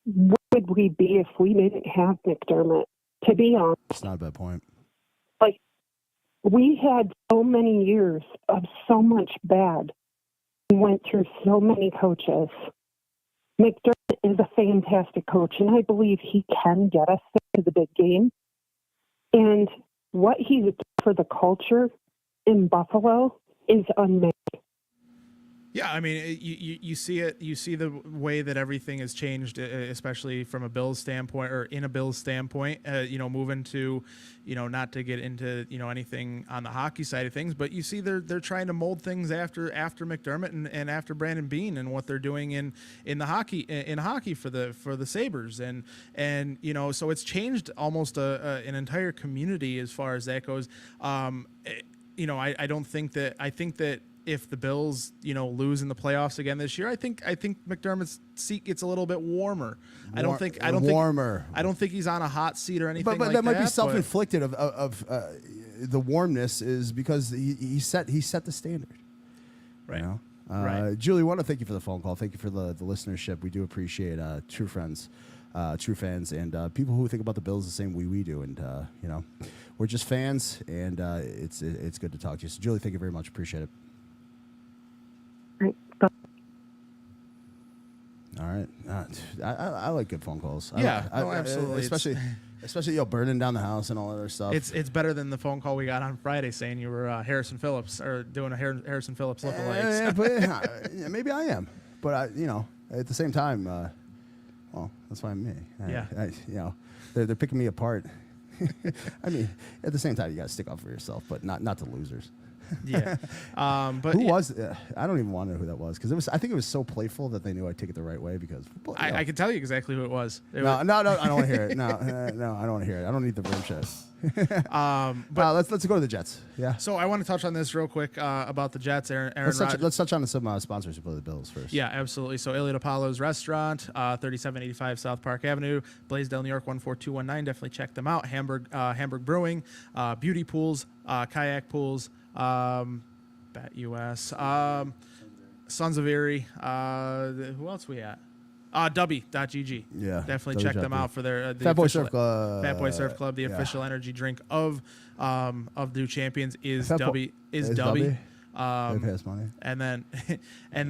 where would we be if we didn't have McDermott? To be honest, It's not a bad point. like we had so many years of so much bad. We went through so many coaches. McDermott is a fantastic coach, and I believe he can get us to the big game. And what he's done for the culture in Buffalo is unmatched. Yeah, I mean, you see it. You see the way that everything has changed, especially from a Bills standpoint, or in a Bills standpoint. Moving to, not to get into anything on the hockey side of things, but you see they're trying to mold things after McDermott and after Brandon Beane and what they're doing in hockey for the Sabres, and so it's changed almost an entire community as far as that goes. I don't think that. I think that if the Bills, lose in the playoffs again this year, I think McDermott's seat gets a little bit warmer. I don't think he's on a hot seat or anything. But like that might be self-inflicted of the warmness is because he set the standard. Right. Right. Julie, I want to thank you for the phone call. Thank you for the listenership. We do appreciate true friends, true fans, and people who think about the Bills the same way we do. And we're just fans, and it's good to talk to you. So, Julie, thank you very much. Appreciate it. All right. I like good phone calls. Yeah, absolutely. Especially burning down the house and all that other stuff. It's better than the phone call we got on Friday saying you were Harrison Phillips or doing a Harrison Phillips lookalike. Yeah, maybe I am, but at the same time, that's why I'm me. They're picking me apart. I mean, at the same time, you got to stick up for yourself, but not the losers. Yeah, but who was? I don't even want to know who that was because I think it was so playful that they knew I'd take it the right way because I can tell you exactly who it was. No, I don't want to hear it. No, I don't want to hear it. I don't need the room shit. But let's go to the Jets. Yeah. So I want to touch on this real quick about the Jets. Aaron let's touch on some sponsors who play the Bills first. Yeah, absolutely. So Elliot Apollo's Restaurant, 3785 South Park Avenue, Blaisdell, New York 14219. Definitely check them out. Hamburg Brewing, Beauty Pools, Kayak Pools. Bet US, Sons of Erie. Who else we at? Dubby.gg. Yeah, definitely check them out for their Fat Boy Surf Club. Fat Boy Surf Club, the official energy drink of New Champions is Dubby. Pass money. And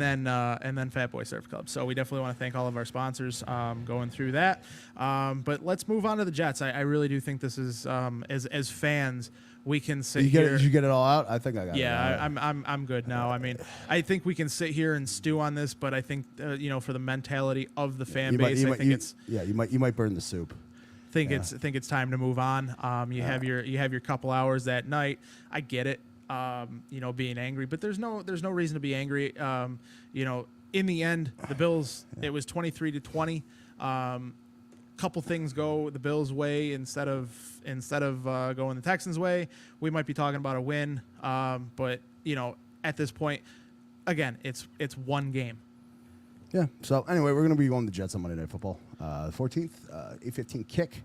then Fat Boy Surf Club. So we definitely want to thank all of our sponsors going through that. But let's move on to the Jets. I really do think this is as fans. We can sit here. Did you get it all out? I think I got it. Yeah, I'm good now. I mean, I think we can sit here and stew on this, but I think for the mentality of the fan base, you might burn the soup. Think it's time to move on. You have your couple hours that night. I get it. Being angry, but there's no reason to be angry. In the end, the Bills, it was 23-20. Couple things go the Bills' way instead of going the Texans' way, we might be talking about a win. But at this point, again, it's one game. Yeah. So anyway, we're going to be going to the Jets on Monday Night Football, 14th, 8:15 kick,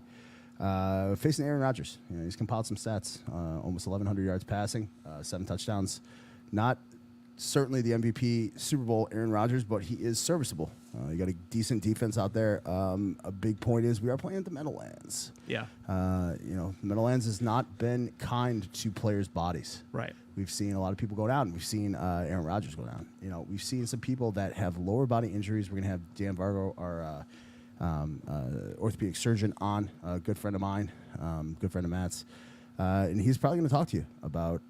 facing Aaron Rodgers. He's compiled some stats, almost 1,100 yards passing, 7 touchdowns. Not certainly the MVP Super Bowl Aaron Rodgers, but he is serviceable. You got a decent defense out there. A big point is we are playing at the Meadowlands. Yeah. Meadowlands has not been kind to players' bodies. Right. We've seen a lot of people go down. We've seen Aaron Rodgers go down. We've seen some people that have lower body injuries. We're going to have Dan Vargo, our orthopedic surgeon, on, a good friend of mine, good friend of Matt's. And he's probably going to talk to you about,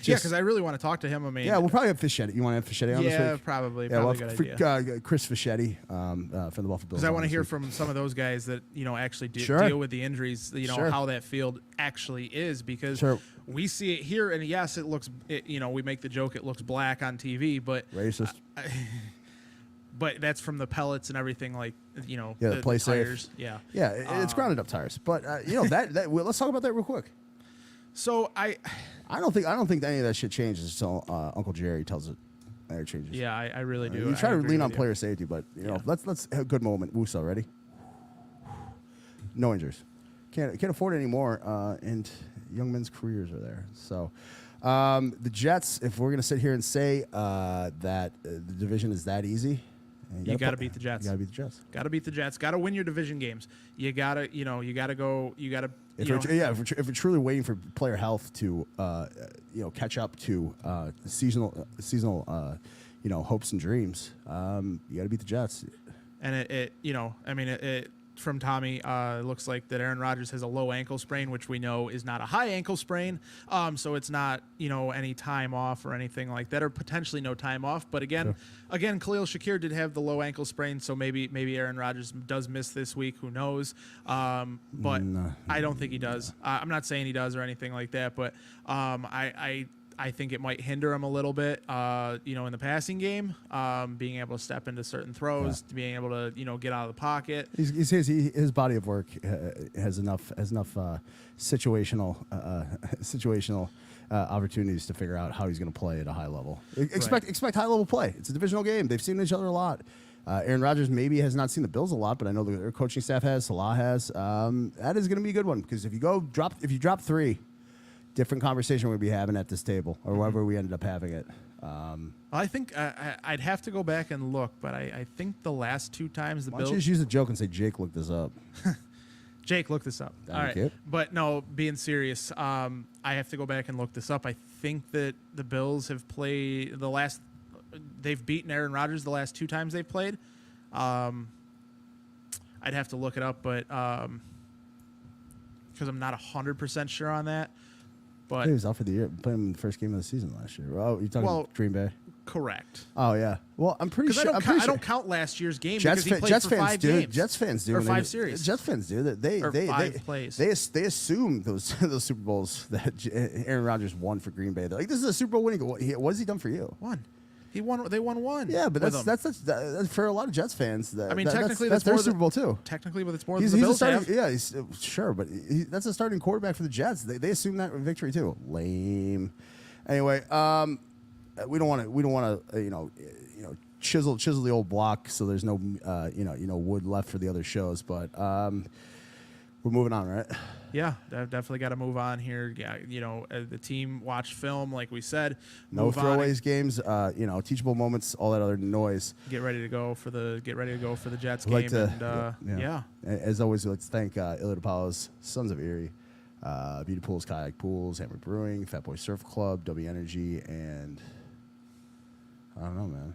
because I really want to talk to him. I mean, we'll probably have Fischetti. You want to have Fischetti on this week? Yeah, probably. Yeah, probably good idea. Chris Fischetti from the Buffalo Bills. Because I want to hear from some of those guys that actually deal with the injuries. How that field actually is, because we see it here, and yes, it looks. We make the joke it looks black on TV, but racist. But that's from the pellets and everything, the play tires. Safe. Yeah, it's grounded up tires. But let's talk about that real quick. So I don't think any of that shit changes until Uncle Jerry tells it. It changes. Yeah, I really do. You try I to agree lean with on you. player safety, but let's have a good moment. Wusa, ready? No injuries. Can't afford it anymore, and young men's careers are there. So the Jets, if we're gonna sit here and say that the division is that easy, you got to beat the Jets. You got to beat the Jets. Got to beat the Jets. Got to win your division games. You got to, go. You got to. If we're truly waiting for player health to, catch up to seasonal, hopes and dreams, you got to beat the Jets. And it from Tommy, it looks like that Aaron Rodgers has a low ankle sprain, which we know is not a high ankle sprain. So it's not, any time off or anything like that, or potentially no time off. But again, Khalil Shakir did have the low ankle sprain, so maybe Aaron Rodgers does miss this week. Who knows? But no. I don't think he does. I'm not saying he does or anything like that, but I think it might hinder him a little bit, in the passing game, being able to step into certain throws, being able to, get out of the pocket. His body of work has enough situational opportunities to figure out how he's going to play at a high level. Expect high level play. It's a divisional game. They've seen each other a lot. Aaron Rodgers maybe has not seen the Bills a lot, but I know their coaching staff has. Salah has. That is going to be a good one because if you drop 3. Different conversation we'd be having at this table, or wherever we ended up having it. I think I'd have to go back and look, but I think the last 2 times the Why Bills. don't you just use a joke and say, Jake, look this up. Jake, look this up. Thank All right. you. But no, being serious, I have to go back and look this up. I think that the Bills have played they've beaten Aaron Rodgers the last 2 times they've played. I'd have to look it up, but because I'm not 100% sure on that. But he was out for the year. Played him in the first game of the season last year. Oh, you're talking Green Bay? Correct. Oh, yeah. Well, I'm pretty sure. I don't count last year's game because he played for 5 games. Jets fans do. Or 5 series. Jets fans do. They 5 plays. They assume those Super Bowls that Aaron Rodgers won for Green Bay. They're like, this is a Super Bowl winning. What has he done for you? Won. He won. They won 1. Yeah, but that's for a lot of Jets fans. Technically, that's their more Super Bowl too. Technically, but it's more than the Bills have. Yeah, he's sure, but that's a starting quarterback for the Jets. They assume that victory too. Lame. Anyway, we don't want to chisel the old block so there's no wood left for the other shows. But we're moving on, right? Yeah, definitely got to move on here. Yeah, the team watched film, like we said. No throwaways games, teachable moments, all that other noise. Get ready to go for the Jets game. Yeah. As always, we like to thank Ilya Apollo's Sons of Erie, Beauty Pools, Kayak Pools, Hammer Brewing, Fat Boy Surf Club, W Energy, and I don't know, man.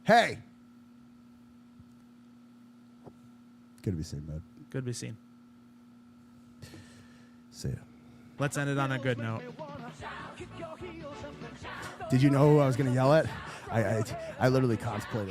Hey, good to be seen, man. Good to be seen. See ya. Let's end it on a good note. Did you know who I was going to yell at? I literally contemplated.